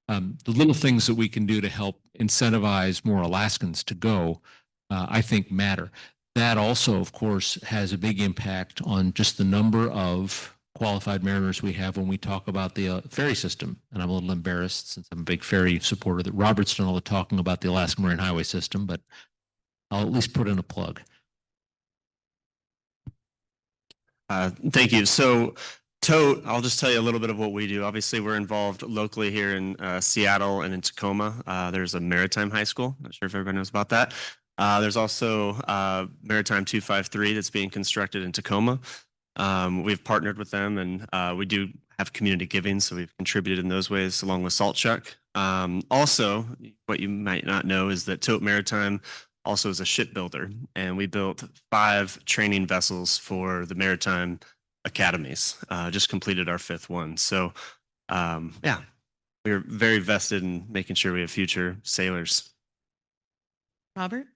The little things that we can do to help incentivize more Alaskans to go, I think matter. That also, of course, has a big impact on just the number of qualified mariners we have when we talk about the ferry system. And I'm a little embarrassed, since I'm a big ferry supporter, that Robert's done all the talking about the Alaska Marine Highway System, but I'll at least put in a plug. Thank you. So Tote, I'll just tell you a little bit of what we do. Obviously, we're involved locally here in Seattle and in Tacoma. There's a Maritime High School. Not sure if everybody knows about that. There's also Maritime 253 that's being constructed in Tacoma. We've partnered with them, and we do have community giving, so we've contributed in those ways along with Salt Chuck. Also, what you might not know is that Tote Maritime also is a shipbuilder, and we built 5 training vessels for the Maritime academies. Just completed our 5th one. So yeah, we're very vested in making sure we have future sailors. Robert?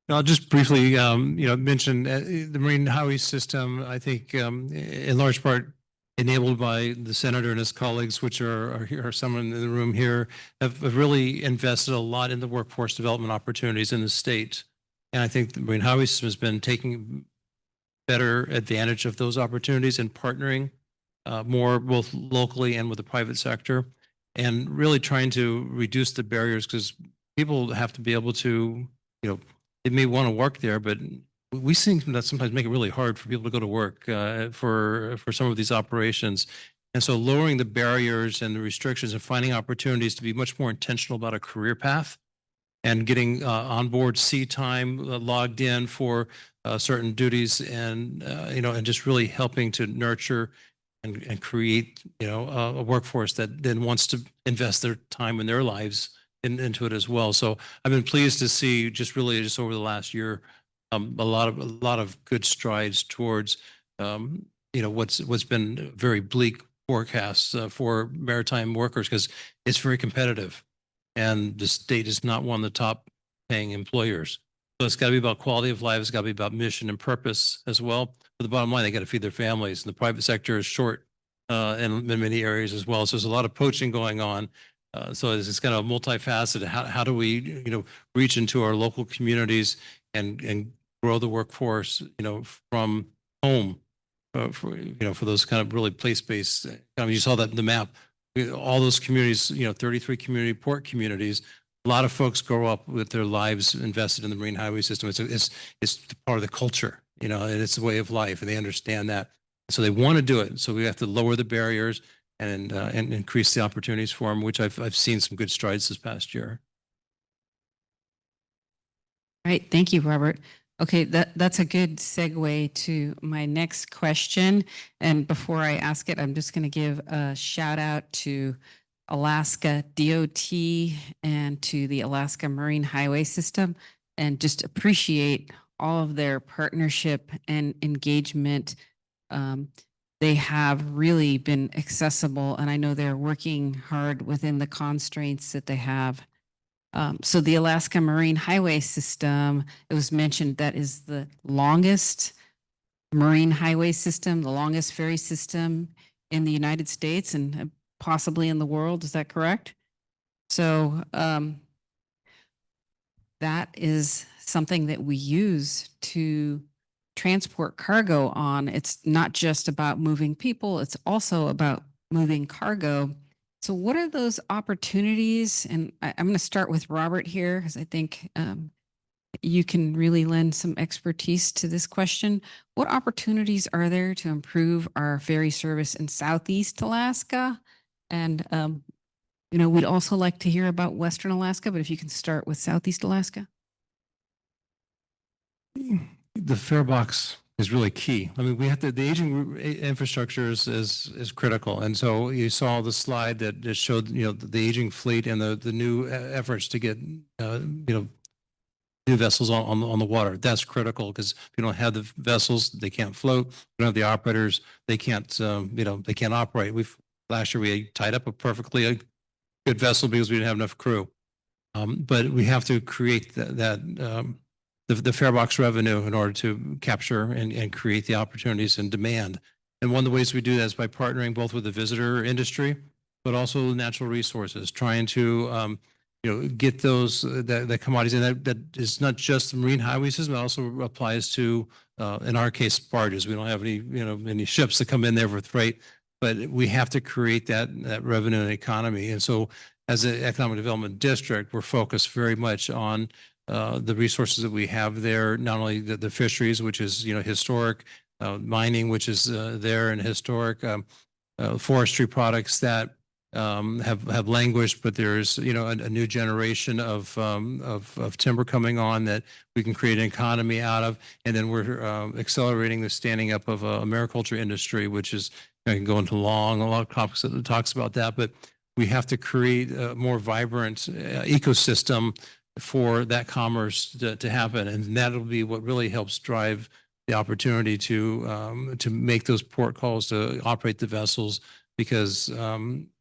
I'll just briefly, mention the Marine Highway System. I think in large part enabled by the senator and his colleagues, which are here, someone in the room here, have really invested a lot in the workforce development opportunities in the state. And I think the Marine Highway System has been taking better advantage of those opportunities and partnering more both locally and with the private sector, and really trying to reduce the barriers, because people have to be able to, they may want to work there, but we see that sometimes make it really hard for people to go to work for some of these operations. And so lowering the barriers and the restrictions and finding opportunities to be much more intentional about a career path and getting onboard sea time logged in for certain duties, and and just really helping to nurture and create a workforce that then wants to invest their time and their lives into it as well. So I've been pleased to see just over the last year a lot of good strides towards what's been very bleak forecasts for maritime workers, because it's very competitive, and the state is not one of the top paying employers. So it's got to be about quality of life. It's got to be about mission and purpose as well. But the bottom line, they got to feed their families, and the private sector is short in many areas as well. So there's a lot of poaching going on. So it's kind of multifaceted. How do we reach into our local communities and grow the workforce from home for those kind of really place-based. You saw that in the map. All those communities, 33 community port communities. A lot of folks grow up with their lives invested in the Marine Highway System. It's part of the culture, and it's a way of life, and they understand that. So they want to do it. So we have to lower the barriers and increase the opportunities for them, which I've seen some good strides this past year. All right, thank you, Robert. Okay, that's a good segue to my next question. And before I ask it, I'm just going to give a shout out to Alaska DOT and to the Alaska Marine Highway System, and just appreciate all of their partnership and engagement. They have really been accessible, and I know they're working hard within the constraints that they have. So the Alaska Marine Highway System, it was mentioned, that is the longest marine highway system, the longest ferry system in the United States and possibly in the world. Is that correct? So that is something that we use to transport cargo on. It's not just about moving people, it's also about moving cargo. So what are those opportunities? And I'm going to start with Robert here, because I think you can really lend some expertise to this question. What opportunities are there to improve our ferry service in Southeast Alaska? And, we'd also like to hear about Western Alaska, but if you can start with Southeast Alaska. The fare box is really key. I mean, we have the aging infrastructure is critical. And so you saw the slide that just showed, the aging fleet and the new efforts to get, new vessels on the water. That's critical, because if you don't have the vessels, they can't float. If you don't have the operators, they can't, they can't operate. Last year we tied up a perfectly good vessel because we didn't have enough crew. But we have to create the fare box revenue in order to capture and create the opportunities and demand. And one of the ways we do that is by partnering both with the visitor industry, but also natural resources, trying to get those the commodities. And that is not just the marine highway system, it also applies to in our case barges. We don't have any ships that come in there for freight, but we have to create that revenue and economy. And so as an economic development district, we're focused very much on the resources that we have there, not only the fisheries, which is, historic, mining, which is there, and historic, forestry products that have languished, but there's, a new generation of timber coming on that we can create an economy out of. And then we're accelerating the standing up of a mariculture industry, which is, I can go into a lot of topics that talks about that, but we have to create a more vibrant ecosystem for that commerce to happen. And that'll be what really helps drive the opportunity to make those port calls, to operate the vessels, because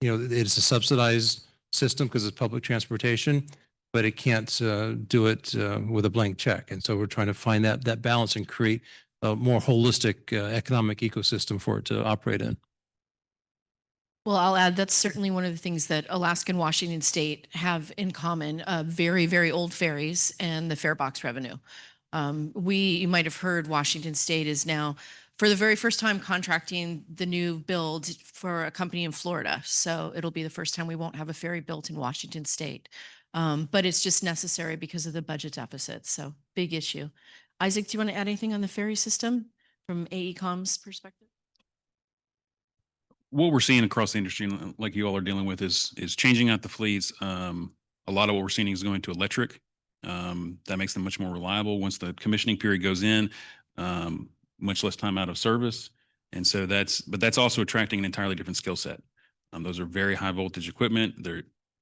it's a subsidized system because it's public transportation, but it can't do it with a blank check. And so we're trying to find that balance and create a more holistic economic ecosystem for it to operate in. Well, I'll add that's certainly one of the things that Alaska and Washington State have in common, very, very old ferries and the fare box revenue. You might have heard Washington State is now, for the very first time, contracting the new build for a company in Florida. So it'll be the first time we won't have a ferry built in Washington State. But it's just necessary because of the budget deficit. So big issue. Isaac, do you want to add anything on the ferry system from AECOM's perspective? What we're seeing across the industry, like you all are dealing with, is changing out the fleets. A lot of what we're seeing is going to electric. That makes them much more reliable once the commissioning period goes in. Much less time out of service, and so that's also attracting an entirely different skill set. Those are very high voltage equipment.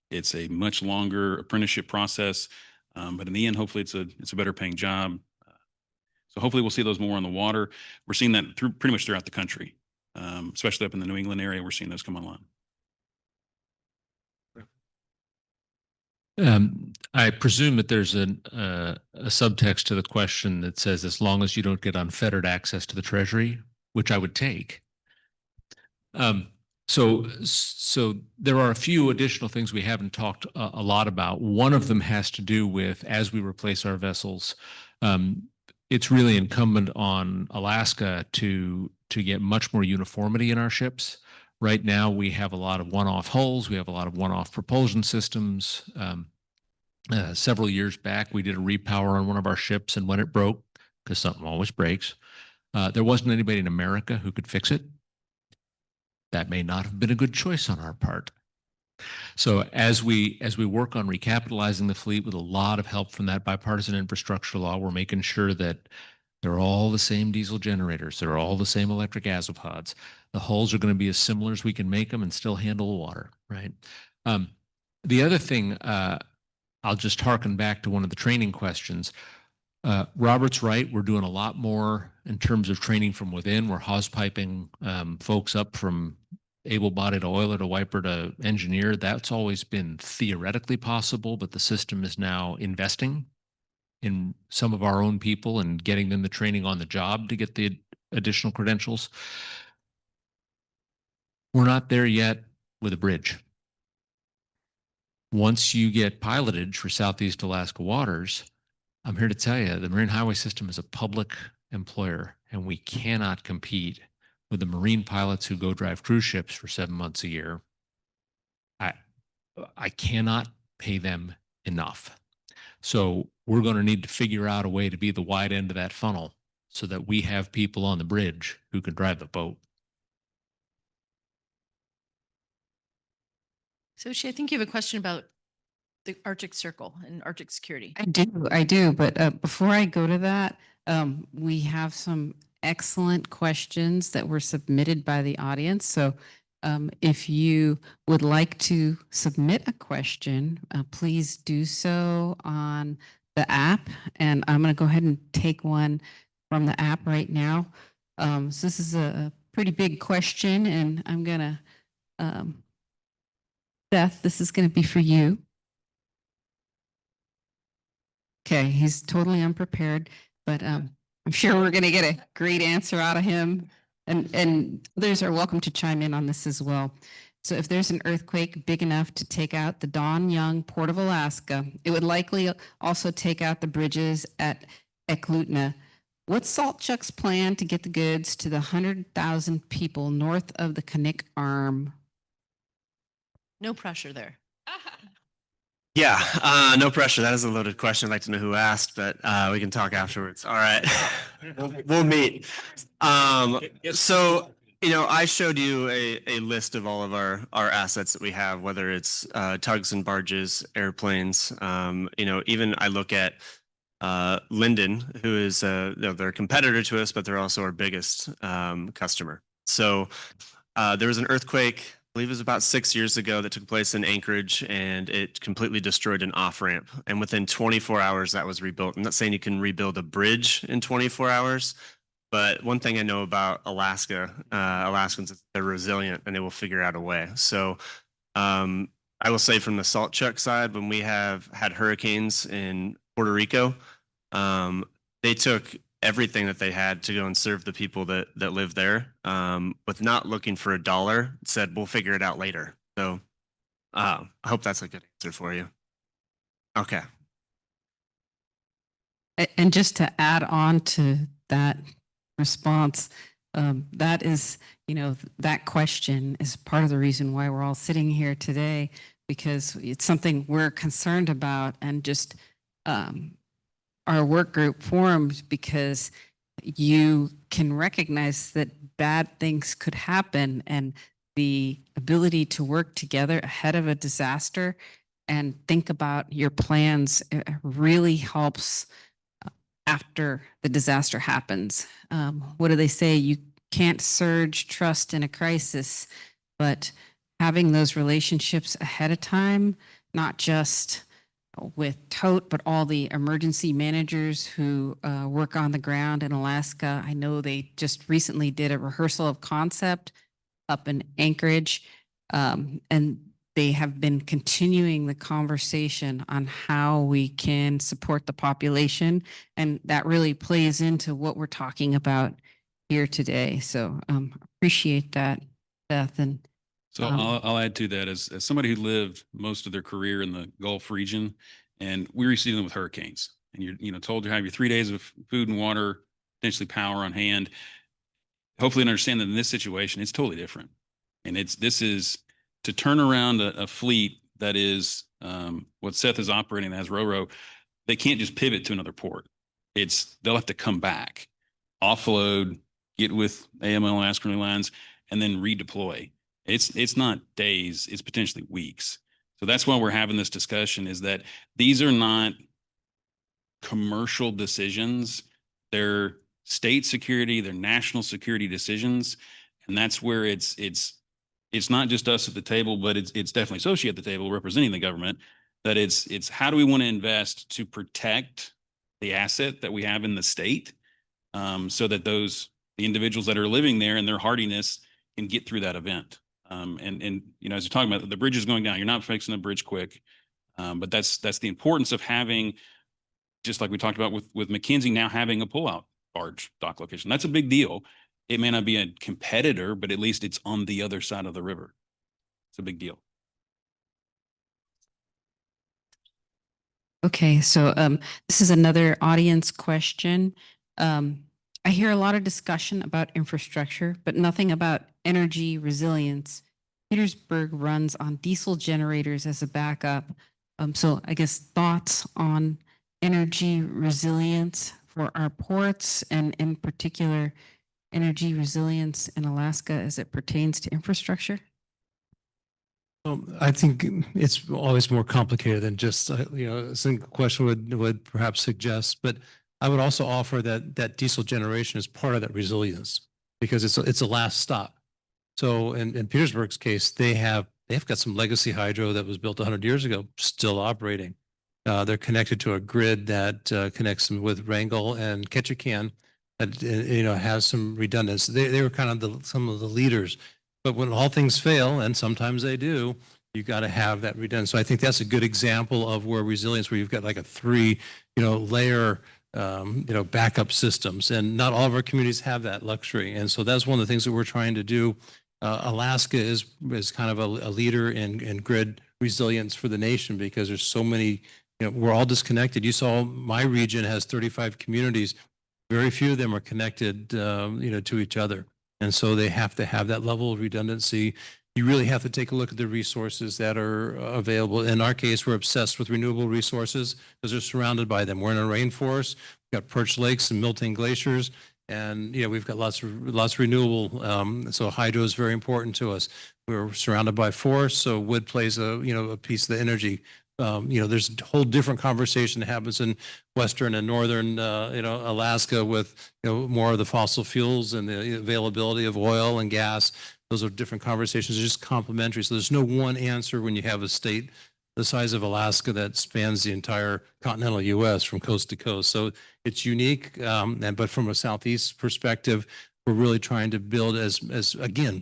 It's a much longer apprenticeship process, but in the end, hopefully, it's a better paying job. So hopefully, we'll see those more on the water. We're seeing that pretty much throughout the country. Especially up in the New England area, we're seeing those come online. I presume that there's a subtext to the question that says, as long as you don't get unfettered access to the Treasury, which I would take. So there are a few additional things we haven't talked a lot about. One of them has to do with, as we replace our vessels, it's really incumbent on Alaska to get much more uniformity in our ships. Right now, we have a lot of one-off hulls. We have a lot of one-off propulsion systems. Several years back, we did a repower on one of our ships, and when it broke, because something always breaks, there wasn't anybody in America who could fix it. That may not have been a good choice on our part. So as we work on recapitalizing the fleet with a lot of help from that bipartisan infrastructure law, we're making sure that they're all the same diesel generators. They're all the same electric azipods. The hulls are going to be as similar as we can make them and still handle the water, right? The other thing, I'll just harken back to one of the training questions. Robert's right. We're doing a lot more in terms of training from within. We're hose piping folks up from able-bodied oiler to wiper to engineer. That's always been theoretically possible, but the system is now investing in some of our own people and getting them the training on the job to get the additional credentials. We're not there yet with a bridge. Once you get pilotage for Southeast Alaska waters, I'm here to tell you, the Marine Highway System is a public employer, and we cannot compete with the Marine pilots who go drive cruise ships for 7 months a year. I cannot pay them enough. So we're going to need to figure out a way to be the wide end of that funnel so that we have people on the bridge who can drive the boat. So I think you have a question about the Arctic Circle and Arctic security. I do. But before I go to that, we have some excellent questions that were submitted by the audience. So if you would like to submit a question, please do so on the app. And I'm going to go ahead and take one from the app right now. So this is a pretty big question, and I'm going to, Beth, this is going to be for you. Okay, he's totally unprepared, but I'm sure we're going to get a great answer out of him. And others are welcome to chime in on this as well. So if there's an earthquake big enough to take out the Don Young Port of Alaska, it would likely also take out the bridges at Eklutna. What's Saltchuk's plan to get the goods to the 100,000 people north of the Knik Arm? No pressure there. Yeah, no pressure. That is a loaded question. I'd like to know who asked, but we can talk afterwards. All right. We'll meet. So, I showed you a list of all of our assets that we have, whether it's tugs and barges, airplanes. Even I look at Linden, who is they're a competitor to us, but they're also our biggest customer. So there was an earthquake, I believe it was about 6 years ago, that took place in Anchorage, and it completely destroyed an off ramp. And within 24 hours, that was rebuilt. I'm not saying you can rebuild a bridge in 24 hours, but one thing I know about Alaskans, is they're resilient and they will figure out a way. So I will say from the salt chuck side, when we have had hurricanes in Puerto Rico, they took everything that they had to go and serve the people that live there, with not looking for a dollar. Said, we'll figure it out later. So I hope that's a good answer for you. Okay. And just to add on to that response, that is, that question is part of the reason why we're all sitting here today, because it's something we're concerned about, and just our work group formed because you can recognize that bad things could happen, and the ability to work together ahead of a disaster and think about your plans really helps after the disaster happens. What do they say? You can't surge trust in a crisis, but having those relationships ahead of time, not just with TOTE, but all the emergency managers who work on the ground in Alaska. I know they just recently did a rehearsal of concept up in Anchorage, and they have been continuing the conversation on how we can support the population. And that really plays into what we're talking about here today. So appreciate that, Beth. And So I'll add to that, as somebody who lived most of their career in the Gulf region, and we were dealing with hurricanes, and you're told to have your 3 days of food and water, potentially power on hand. Hopefully, understand that in this situation, it's totally different, and this is to turn around a fleet that is what Seth is operating as RoRo. They can't just pivot to another port. They'll have to come back, offload, get with AML and Askerly lines, and then redeploy. It's not days, it's potentially weeks. So that's why we're having this discussion, is that these are not commercial decisions. They're state security, they're national security decisions. And that's where it's not just us at the table, but it's definitely Sochi at the table representing the government, that it's how do we want to invest to protect the asset that we have in the state, so that the individuals that are living there and their hardiness can get through that event. And as you're talking about, the bridge is going down. You're not fixing the bridge quick, but that's the importance of having, just like we talked about with Mackenzie, now having a pullout barge dock location. That's a big deal. It may not be a competitor, but at least it's on the other side of the river. It's a big deal. okay, so this is another audience question. I hear a lot of discussion about infrastructure, but nothing about energy resilience. Petersburg runs on diesel generators as a backup. So I guess thoughts on energy resilience for our ports, and in particular, energy resilience in Alaska as it pertains to infrastructure? I think it's always more complicated than just, a single question would perhaps suggest, but I would also offer that diesel generation is part of that resilience, because it's a last stop. So in Petersburg's case, they've got some legacy hydro that was built 100 years ago, still operating. They're connected to a grid that connects them with Wrangell and Ketchikan, that has some redundancy. They were kind of some of the leaders. But when all things fail, and sometimes they do, you got to have that redundancy. So I think that's a good example of where resilience, where you've got like a 3, layer, backup systems, and not all of our communities have that luxury. And so that's one of the things that we're trying to do. Alaska is kind of a leader in grid resilience for the nation, because there's so many, we're all disconnected. You saw my region has 35 communities. Very few of them are connected, to each other. And so they have to have that level of redundancy. you really have to take a look at the resources that are available. In our case, we're obsessed with renewable resources because we're surrounded by them. We're in a rainforest, we've got perched lakes and melting glaciers, and we've got lots of renewable. So hydro is very important to us. We're surrounded by forests, so wood plays a piece of the energy. There's a whole different conversation that happens in western and northern, Alaska with more of the fossil fuels and the availability of oil and gas. Those are different conversations, they're just complementary. So there's no one answer when you have a state the size of Alaska that spans the entire continental U.S. from coast to coast. So it's unique, but from a Southeast perspective, we're really trying to build as again,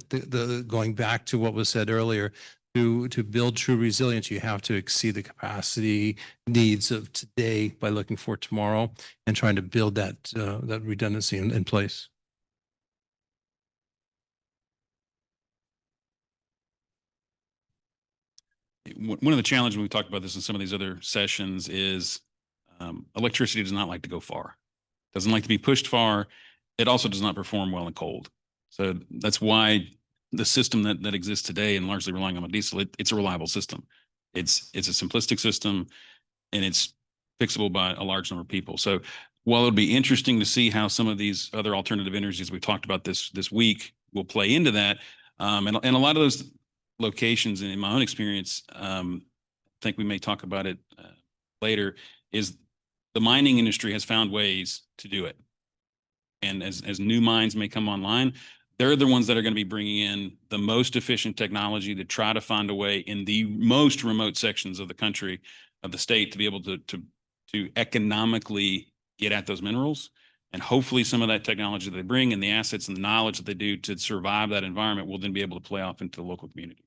going back to what was said earlier, to build true resilience, you have to exceed the capacity needs of today by looking for tomorrow and trying to build that redundancy in place. One of the challenges when we talked about this in some of these other sessions is electricity does not like to go far, doesn't like to be pushed far. It also does not perform well in cold. So that's why the system that exists today and largely relying on diesel, it's a reliable system. It's a simplistic system and it's fixable by a large number of people. So while it'll be interesting to see how some of these other alternative energies we talked about this week will play into that, and a lot of those locations, in my own experience, I think we may talk about it later, is the mining industry has found ways to do it. And as new mines may come online, they're the ones that are going to be bringing in the most efficient technology to try to find a way in the most remote sections of the country, of the state, to be able to economically get at those minerals. And hopefully some of that technology that they bring and the assets and the knowledge that they do to survive that environment will then be able to play off into the local communities.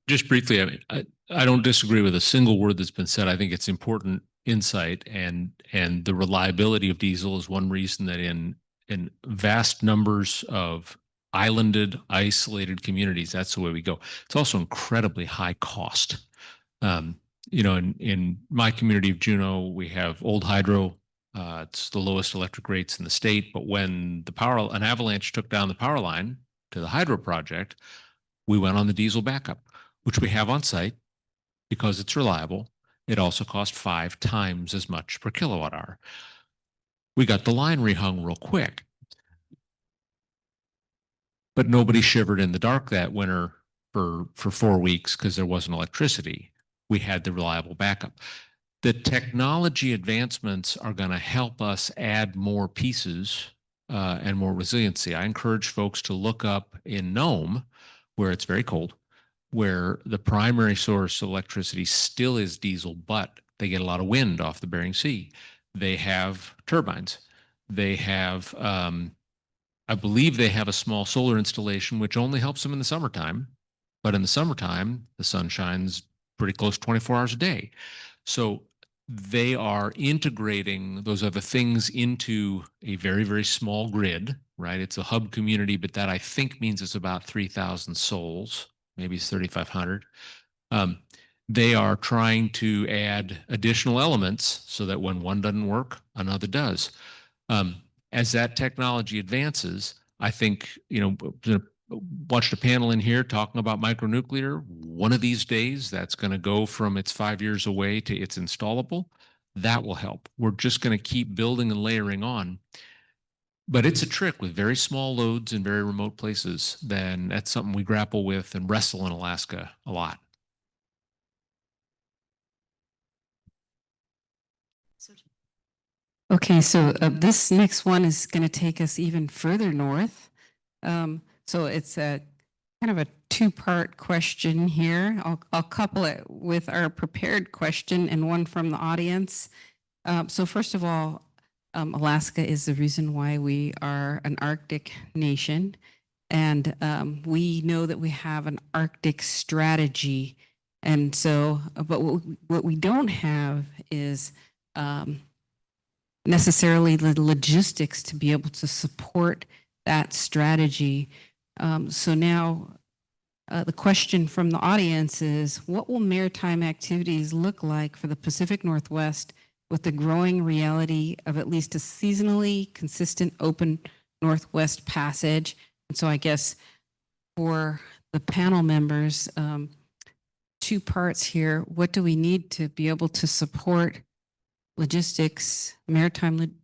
Just briefly, I mean, I don't disagree with a single word that's been said. I think it's important insight, and the reliability of diesel is one reason that in vast numbers of islanded, isolated communities, that's the way we go. It's also incredibly high cost. In my community of Juneau, we have old hydro. It's the lowest electric rates in the state. But when an avalanche took down the power line to the hydro project, we went on the diesel backup, which we have on site because it's reliable. It also cost 5 times as much per kilowatt hour. We got the line rehung real quick, but nobody shivered in the dark that winter for 4 weeks because there wasn't electricity. We had the reliable backup. The technology advancements are going to help us add more pieces and more resiliency. I encourage folks to look up in Nome, where it's very cold, where the primary source of electricity still is diesel, but they get a lot of wind off the Bering Sea. They have turbines. They have, I believe they have a small solar installation, which only helps them in the summertime. But in the summertime, the sun shines pretty close 24 hours a day. So they are integrating those other things into a very, very small grid, right? It's a hub community, but that I think means it's about 3,000 souls, maybe it's 3,500. They are trying to add additional elements so that when one doesn't work, another does. As that technology advances, I think, watched a panel in here talking about micronuclear. One of these days, that's going to go from it's 5 years away to it's installable. That will help. We're just going to keep building and layering on. But it's a trick with very small loads in very remote places. Then that's something we grapple with and wrestle in Alaska a lot. Okay, so this next one is going to take us even further north. So it's a kind of a two-part question here. I'll couple it with our prepared question and one from the audience. So first of all, Alaska is the reason why we are an Arctic nation. And we know that we have an Arctic strategy. And so, but what we don't have is necessarily the logistics to be able to support that strategy. So now the question from the audience is, what will maritime activities look like for the Pacific Northwest with the growing reality of at least a seasonally consistent open Northwest Passage And so I guess for the panel members, two parts here. What do we need to be able to support logistics, maritime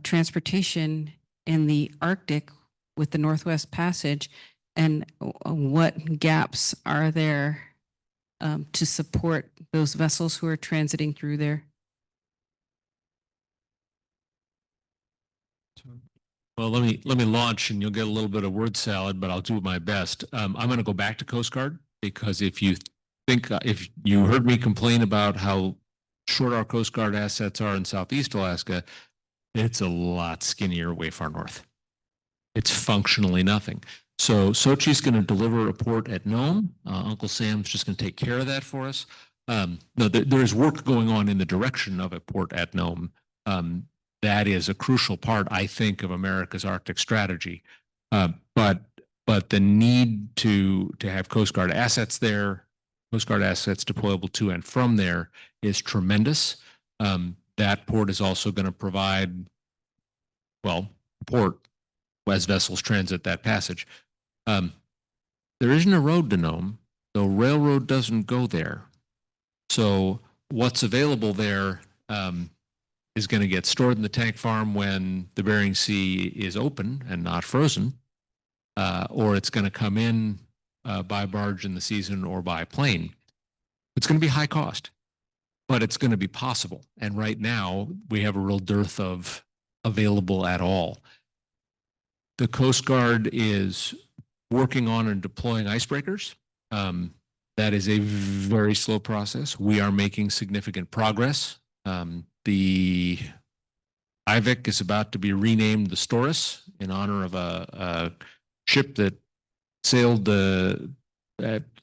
transportation in the Arctic with the Northwest Passage? And what gaps are there to support those vessels who are transiting through there? Well, let me launch, and you'll get a little bit of word salad, but I'll do my best. I'm going to go back to Coast Guard, because if you heard me complain about how short our Coast Guard assets are in Southeast Alaska, it's a lot skinnier way far north. It's functionally nothing. So Sochi's going to deliver a report at Nome. Uncle Sam's just going to take care of that for us. No, there's work going on in the direction of a port at Nome. That is a crucial part, I think, of America's Arctic strategy. But the need to have Coast Guard assets there, Coast Guard assets deployable to and from there, is tremendous. That port is also going to provide, well, port as vessels transit that passage. There isn't a road to Nome. The railroad doesn't go there. So what's available there is going to get stored in the tank farm when the Bering Sea is open and not frozen, or it's going to come in by barge in the season or by plane. It's going to be high cost, but it's going to be possible. And right now we have a real dearth of available at all. The Coast Guard is working on and deploying icebreakers. That is a very slow process. We are making significant progress. The Ivik is about to be renamed the Storis in honor of a ship that sailed the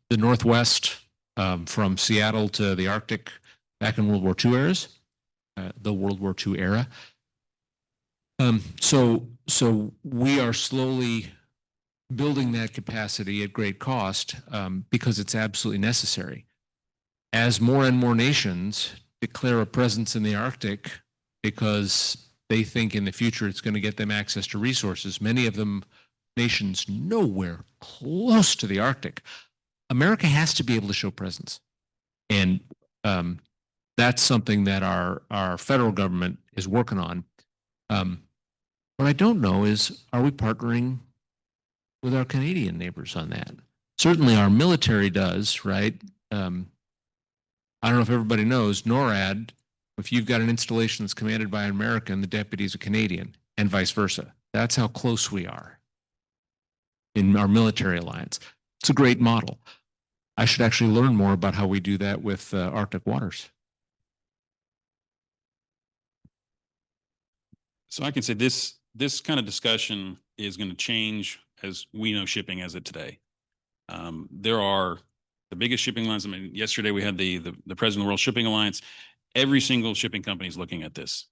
Northwest from Seattle to the Arctic back in World War II eras, the World War II era. So we are slowly building that capacity at great cost because it's absolutely necessary. As more and more nations declare a presence in the Arctic because they think in the future it's going to get them access to resources, many of them nations nowhere close to the Arctic, America has to be able to show presence. And that's something that our federal government is working on. What I don't know is, are we partnering with our Canadian neighbors on that? Certainly our military does, right? I don't know if everybody knows, NORAD, if you've got an installation that's commanded by an American, the deputy is a Canadian, and vice versa. That's how close we are in our military alliance. It's a great model. I should actually learn more about how we do that with Arctic waters. So I can say this kind of discussion is going to change as we know shipping as it today. There are the biggest shipping lines. I mean, yesterday we had the president of the World Shipping Alliance. Every single shipping company is looking at this.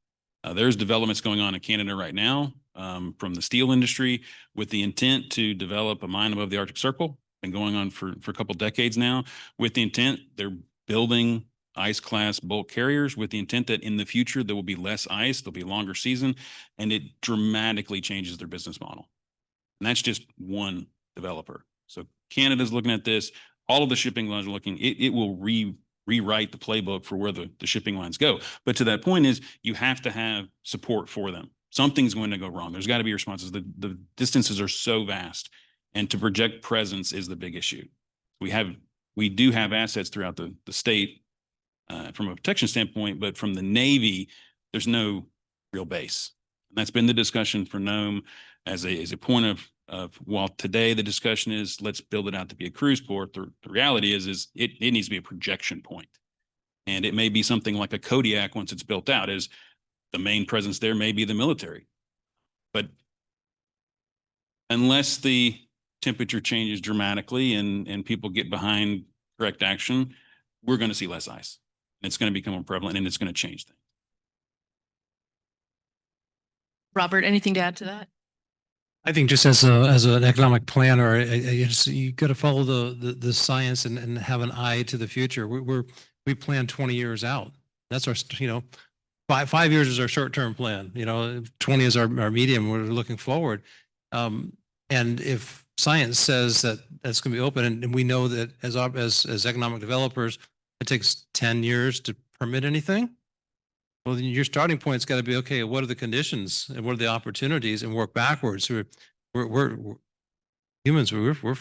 There's developments going on in Canada right now from the steel industry with the intent to develop a mine above the Arctic Circle. Been going on for a couple decades now. With the intent, they're building ice class bulk carriers with the intent that in the future there will be less ice, there'll be a longer season, and it dramatically changes their business model. And that's just one developer. So Canada's looking at this. All of the shipping lines are looking. It will rewrite the playbook for where the shipping lines go. But to that point is you have to have support for them. Something's going to go wrong. There's got to be responses. The distances are so vast, and to project presence is the big issue. We do have assets throughout the state from a protection standpoint, but from the Navy, there's no real base. And that's been the discussion for Nome as a point of while today the discussion is let's build it out to be a cruise port. The reality is it needs to be a projection point. And it may be something like a Kodiak once it's built out, is the main presence there may be the military. But unless the temperature changes dramatically and people get behind correct action, we're going to see less ice. It's going to become more prevalent and it's going to change things. Robert, anything to add to that? I think just as an economic planner, you got to follow the science and have an eye to the future. We plan 20 years out. That's our, 5 years is our short-term plan. 20 is our medium. We're looking forward. And if science says that that's going to be open, and we know that as economic developers, it takes 10 years to permit anything. Well, then your starting point's got to be, okay, what are the conditions and what are the opportunities, and work backwards. We're humans, we're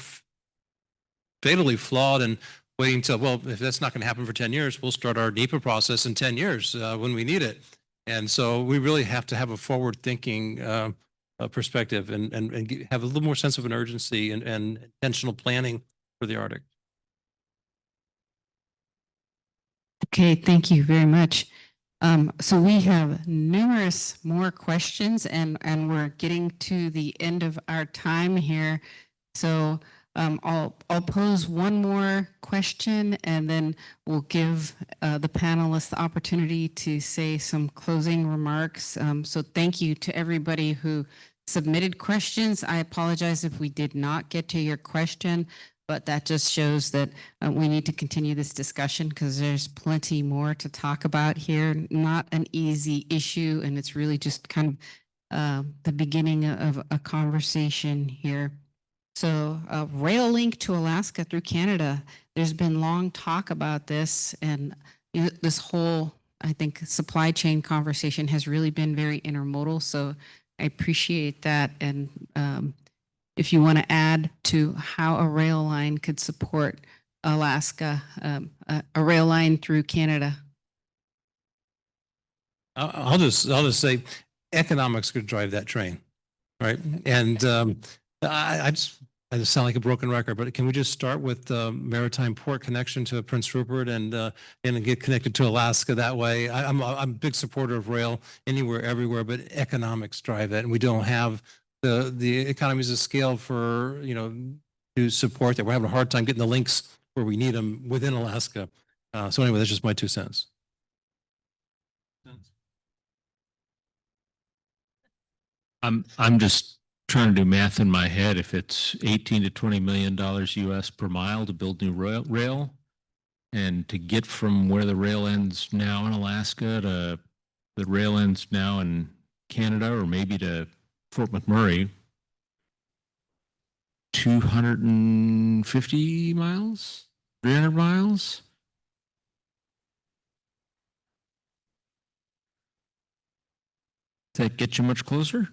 fatally flawed and waiting till, well, if that's not going to happen for 10 years, we'll start our NEPA process in 10 years when we need it. And so we really have to have a forward thinking perspective and have a little more sense of an urgency and intentional planning for the Arctic. Okay, thank you very much. So we have numerous more questions and we're getting to the end of our time here. So I'll pose one more question and then we'll give the panelists the opportunity to say some closing remarks. So thank you to everybody who submitted questions. I apologize if we did not get to your question, but that just shows that we need to continue this discussion because there's plenty more to talk about here. Not an easy issue, and it's really just kind of the beginning of a conversation here. So rail link to Alaska through Canada, there's been long talk about this, and this whole, I think, supply chain conversation has really been very intermodal. So I appreciate that. And if you want to add to how a rail line could support Alaska, a rail line through Canada. I'll just say economics could drive that train, right? And I just sound like a broken record, but can we just start with the Maritime port connection to Prince Rupert and get connected to Alaska that way? I'm a big supporter of rail anywhere, everywhere, but economics drive that, and we don't have the economies of scale for to support that. We're having a hard time getting the links where we need them within Alaska. So anyway, that's just my 2 cents. I'm just trying to do math in my head. If it's 18 to $20 million US per mile to build new rail, and to get from where the rail ends now in Alaska to the rail ends now in Canada, or maybe to Fort McMurray, 250 miles, 300 miles. Does that get you much closer?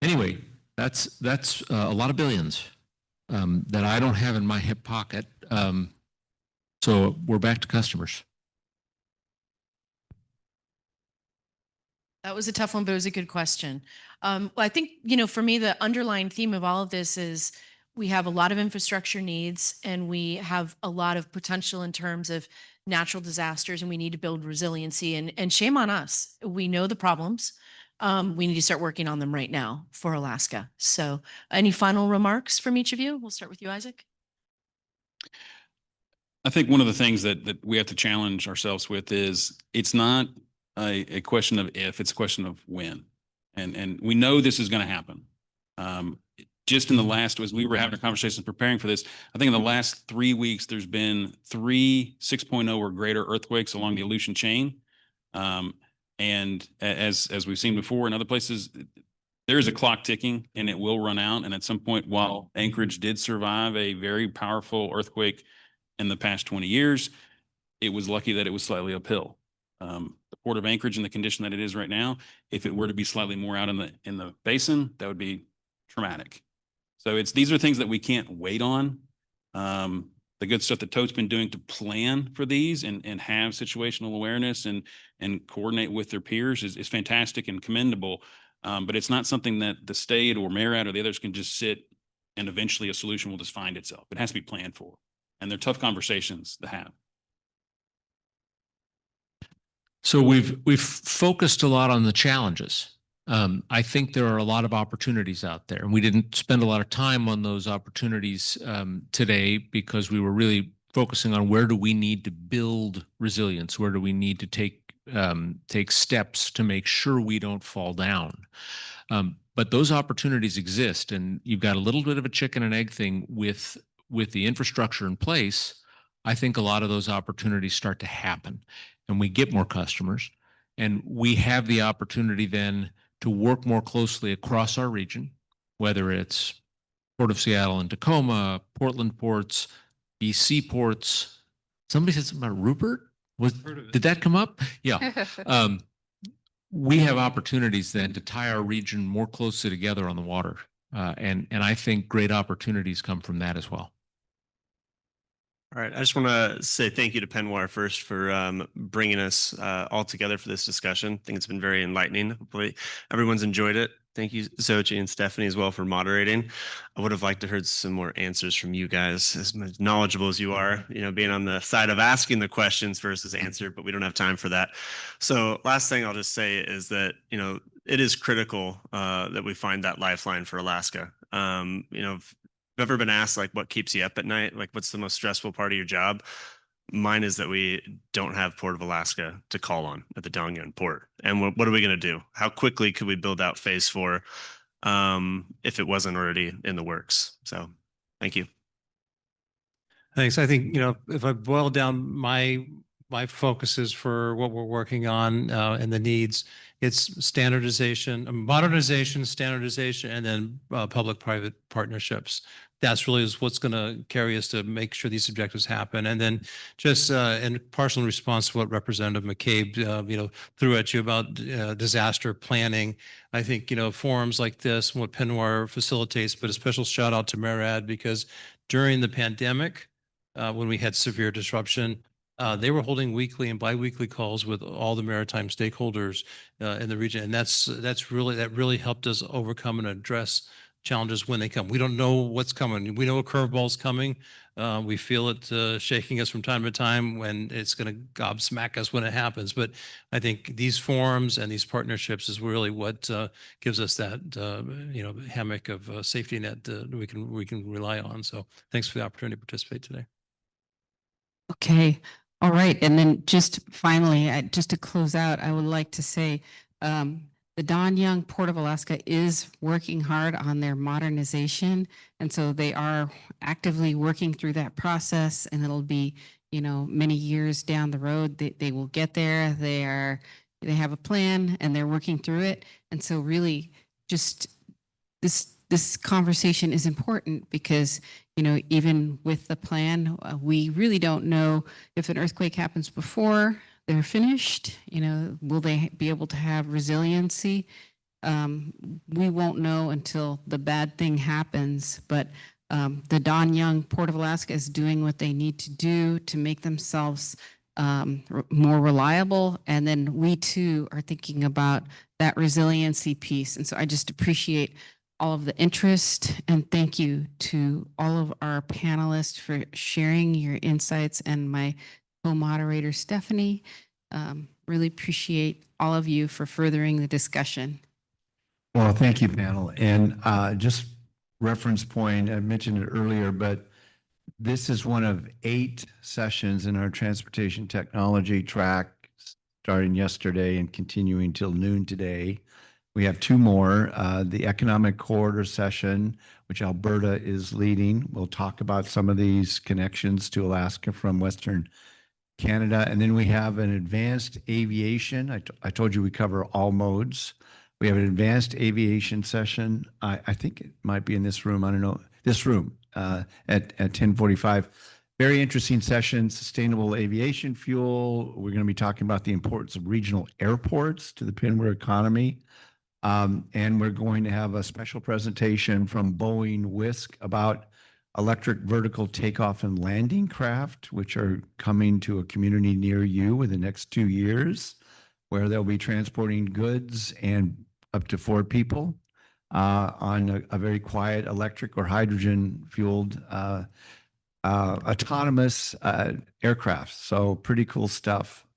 Anyway, that's a lot of billions that I don't have in my hip pocket. So we're back to customers. That was a tough one, but it was a good question. Well, I think, for me, the underlying theme of all of this is we have a lot of infrastructure needs and we have a lot of potential in terms of natural disasters, and we need to build resiliency, and shame on us. We know the problems. We need to start working on them right now for Alaska. So any final remarks from each of you? We'll start with you, Isaac. I think one of the things that we have to challenge ourselves with is it's not a question of if, it's a question of when. And we know this is going to happen. Just in the last, as we were having a conversation preparing for this, I think in the last 3 weeks, there's been 3 6.0 or greater earthquakes along the Aleutian chain. And as we've seen before in other places, there is a clock ticking and it will run out. And at some point, while Anchorage did survive a very powerful earthquake in the past 20 years, it was lucky that it was slightly uphill. The port of Anchorage in the condition that it is right now, if it were to be slightly more out in the basin, that would be traumatic. So these are things that we can't wait on. The good stuff that Tote's been doing to plan for these and have situational awareness and coordinate with their peers is fantastic and commendable. But it's not something that the state or MARAD or the others can just sit and eventually a solution will just find itself. It has to be planned for. And they're tough conversations to have. So we've focused a lot on the challenges. I think there are a lot of opportunities out there, and we didn't spend a lot of time on those opportunities today because we were really focusing on where do we need to build resilience, where do we need to take steps to make sure we don't fall down. But those opportunities exist, and you've got a little bit of a chicken and egg thing with the infrastructure in place. I think a lot of those opportunities start to happen, and we get more customers, and we have the opportunity then to work more closely across our region whether it's Port of Seattle and Tacoma, Portland ports, BC ports. Somebody said something about Rupert. Did that come up? Yeah. We have opportunities then to tie our region more closely together on the water. And I think great opportunities come from that as well. All right. I just want to say thank you to Penwire first for bringing us all together for this discussion. I think it's been very enlightening. Hopefully everyone's enjoyed it. Thank you, Sochi and Stephanie, as well for moderating. I would have liked to heard some more answers from you guys, as much knowledgeable as you are, being on the side of asking the questions versus answer, but we don't have time for that. So last thing I'll just say is that, it is critical that we find that lifeline for Alaska. If you've ever been asked, like, what keeps you up at night? Like, what's the most stressful part of your job? Mine is that we don't have Port of Alaska to call on at the Dongyeon port. And what are we going to do? How quickly could we build out phase 4 if it wasn't already in the works? So thank you. Thanks. I think, if I boil down my focuses for what we're working on and the needs, it's standardization, modernization, standardization, and then public-private partnerships. That's really is what's going to carry us to make sure these objectives happen. And then just in partial response to what Representative McCabe, threw at you about disaster planning, I think, forums like this, what Penwire facilitates, but a special shout out to MARAD, because during the pandemic, when we had severe disruption, they were holding weekly and biweekly calls with all the maritime stakeholders in the region, and that really helped us overcome and address challenges when they come. We don't know what's coming. We know a curveball's coming. We feel it shaking us from time to time when it's going to gobsmack us when it happens. But I think these forums and these partnerships is really what gives us that hammock of safety net that we can rely on. So thanks for the opportunity to participate today. Okay. All right. And then just finally, just to close out, I would like to say the Dongyeon Port of Alaska is working hard on their modernization. And so they are actively working through that process, and it'll be, many years down the road, they will get there. They have a plan and they're working through it. And so really just this conversation is important because, even with the plan, we really don't know if an earthquake happens before they're finished. Will they be able to have resiliency? We won't know until the bad thing happens, but the Dongyeon Port of Alaska is doing what they need to do to make themselves more reliable. And then we too are thinking about that resiliency piece. And so I just appreciate all of the interest, and thank you to all of our panelists for sharing your insights, and my co-moderator, Stephanie. Really appreciate all of you for furthering the discussion. Well, thank you, panel. And just reference point, I mentioned it earlier, but this is one of 8 sessions in our transportation technology track, starting yesterday and continuing till noon today. We have 2 more. The economic corridor session, which Alberta is leading. We'll talk about some of these connections to Alaska from Western Canada. And then we have an advanced aviation. I told you we cover all modes. We have an advanced aviation session. I think it might be in this room. I don't know. This room at 10:45. Very interesting session, sustainable aviation fuel. We're going to be talking about the importance of regional airports to the Penwire economy. And we're going to have a special presentation from Boeing Wisk about electric vertical takeoff and landing craft, which are coming to a community near you in the next 2 years, where they'll be transporting goods and up to 4 people on a very quiet electric or hydrogen fueled autonomous aircraft. So pretty cool stuff.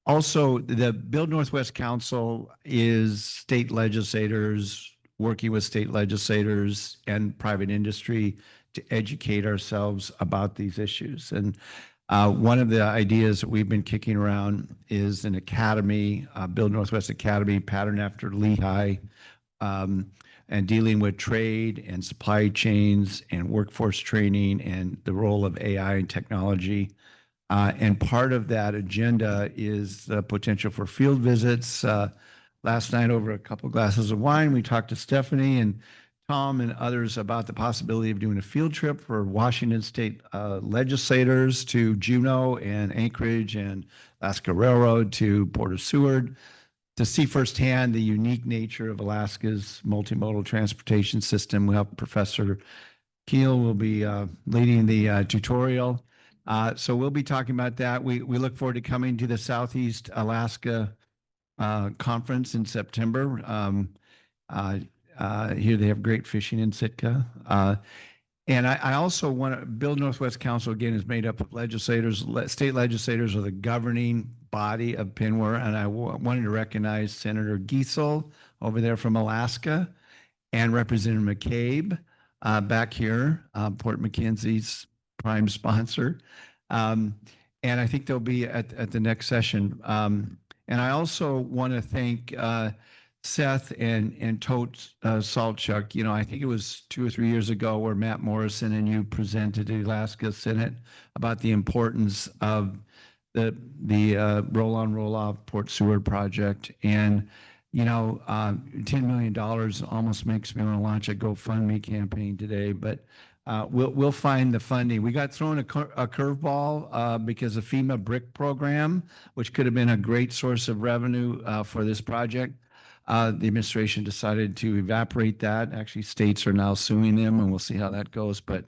Also, the Build Northwest Council is state legislators working with state legislators and private industry to educate ourselves about these issues. And one of the ideas that we've been kicking around is an academy, Build Northwest Academy, pattern after Lehigh, and dealing with trade and supply chains and workforce training and the role of AI and technology. And part of that agenda is the potential for field visits. Last night, over a couple of glasses of wine, we talked to Stephanie and Tom and others about the possibility of doing a field trip for Washington State legislators to Juneau and Anchorage and Alaska Railroad to Port of Seward to see firsthand the unique nature of Alaska's multimodal transportation system. We have Professor Keel will be leading the tutorial. So we'll be talking about that. We look forward to coming to the Southeast Alaska conference in September. Here they have great fishing in Sitka. And I also want to, Build Northwest Council again is made up of legislators, state legislators are the governing body of PNWR. And I wanted to recognize Senator Giesel over there from Alaska and Representative McCabe back here, Port Mackenzie's prime sponsor. And I think they'll be at the next session. And I also want to thank Seth and Tote Saltchuk. You know, I think it was 2 or 3 years ago where Matt Morrison and you presented to the Alaska Senate about the importance of the roll-on, roll-off Port Seward project. And, you know, $10 million almost makes me want to launch a GoFundMe campaign today, but we'll find the funding. We got thrown a curveball because of FEMA BRIC program, which could have been a great source of revenue for this project. The administration decided to evaporate that. Actually, states are now suing them, and we'll see how that goes. But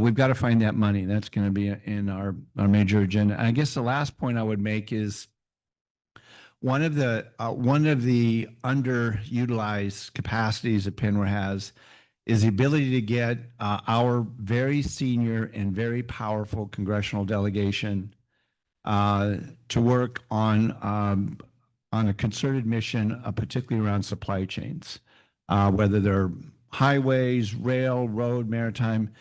we've got to find that money. That's going to be in our major agenda. And I guess the last point I would make is one of the underutilized capacities that PNWR has is the ability to get our very senior and very powerful congressional delegation to work on a concerted mission, particularly around supply chains, whether they're highways, rail, road, maritime.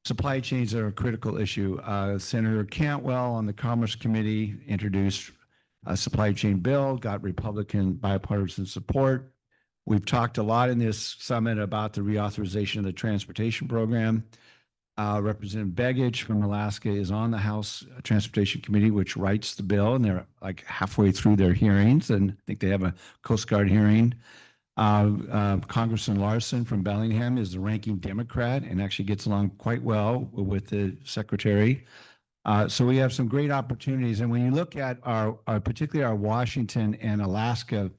Supply chains are a critical issue. Senator Cantwell on the Commerce Committee introduced a supply chain bill, got Republican bipartisan support. We've talked a lot in this summit about the reauthorization of the transportation program. Representative Begich from Alaska is on the House Transportation Committee, which writes the bill, and they're like halfway through their hearings, and I think they have a Coast Guard hearing. Congressman Larson from Bellingham is the ranking Democrat and actually gets along quite well with the secretary. So we have some great opportunities. And when you look at particularly our Washington and Alaska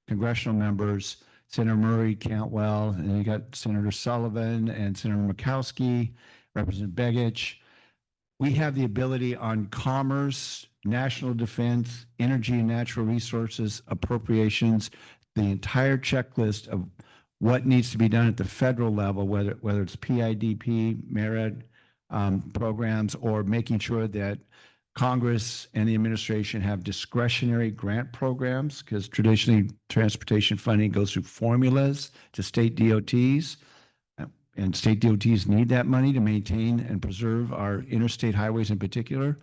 congressional members, Senator Murray, Cantwell, and you got Senator Sullivan and Senator Murkowski, Representative Begich. We have the ability on commerce, national defense, energy and natural resources, appropriations, the entire checklist of what needs to be done at the federal level, whether it's PIDP, merit programs, or making sure that Congress and the administration have discretionary grant programs, because traditionally transportation funding goes through formulas to state DOTs, and state DOTs need that money to maintain and preserve our interstate highways in particular.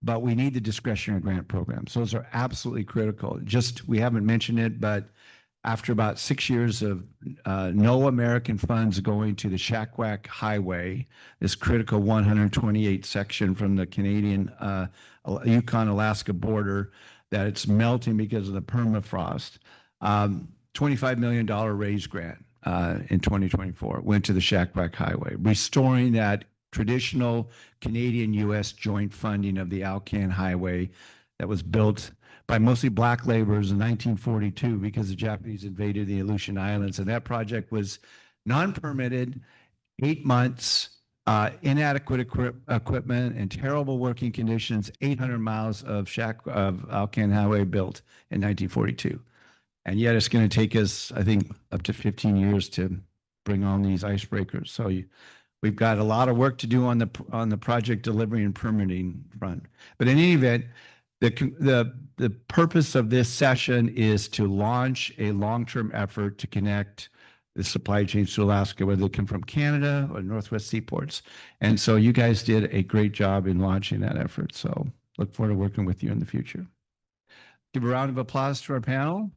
But we need the discretionary grant programs. Those are absolutely critical. We haven't mentioned it, but after about 6 years of no American funds going to the Skagway Highway, this critical 128 section from the Canadian Yukon Alaska border, that it's melting because of the permafrost. $25 million raise grant in 2024 went to the Skagway Highway, restoring that traditional Canadian-U.S. joint funding of the Alcan Highway that was built by mostly black laborers in 1942 because the Japanese invaded the Aleutian Islands. And that project was non-permitted, 8 months, inadequate equipment and terrible working conditions, 800 miles of Alcan Highway built in 1942. And yet it's going to take us, I think, up to 15 years to bring on these icebreakers. So we've got a lot of work to do on the project delivery and permitting front. But in any event, the purpose of this session is to launch a long-term effort to connect the supply chains to Alaska, whether they come from Canada or Northwest Seaports. And so you guys did a great job in launching that effort. So look forward to working with you in the future. Give a round of applause to our panel.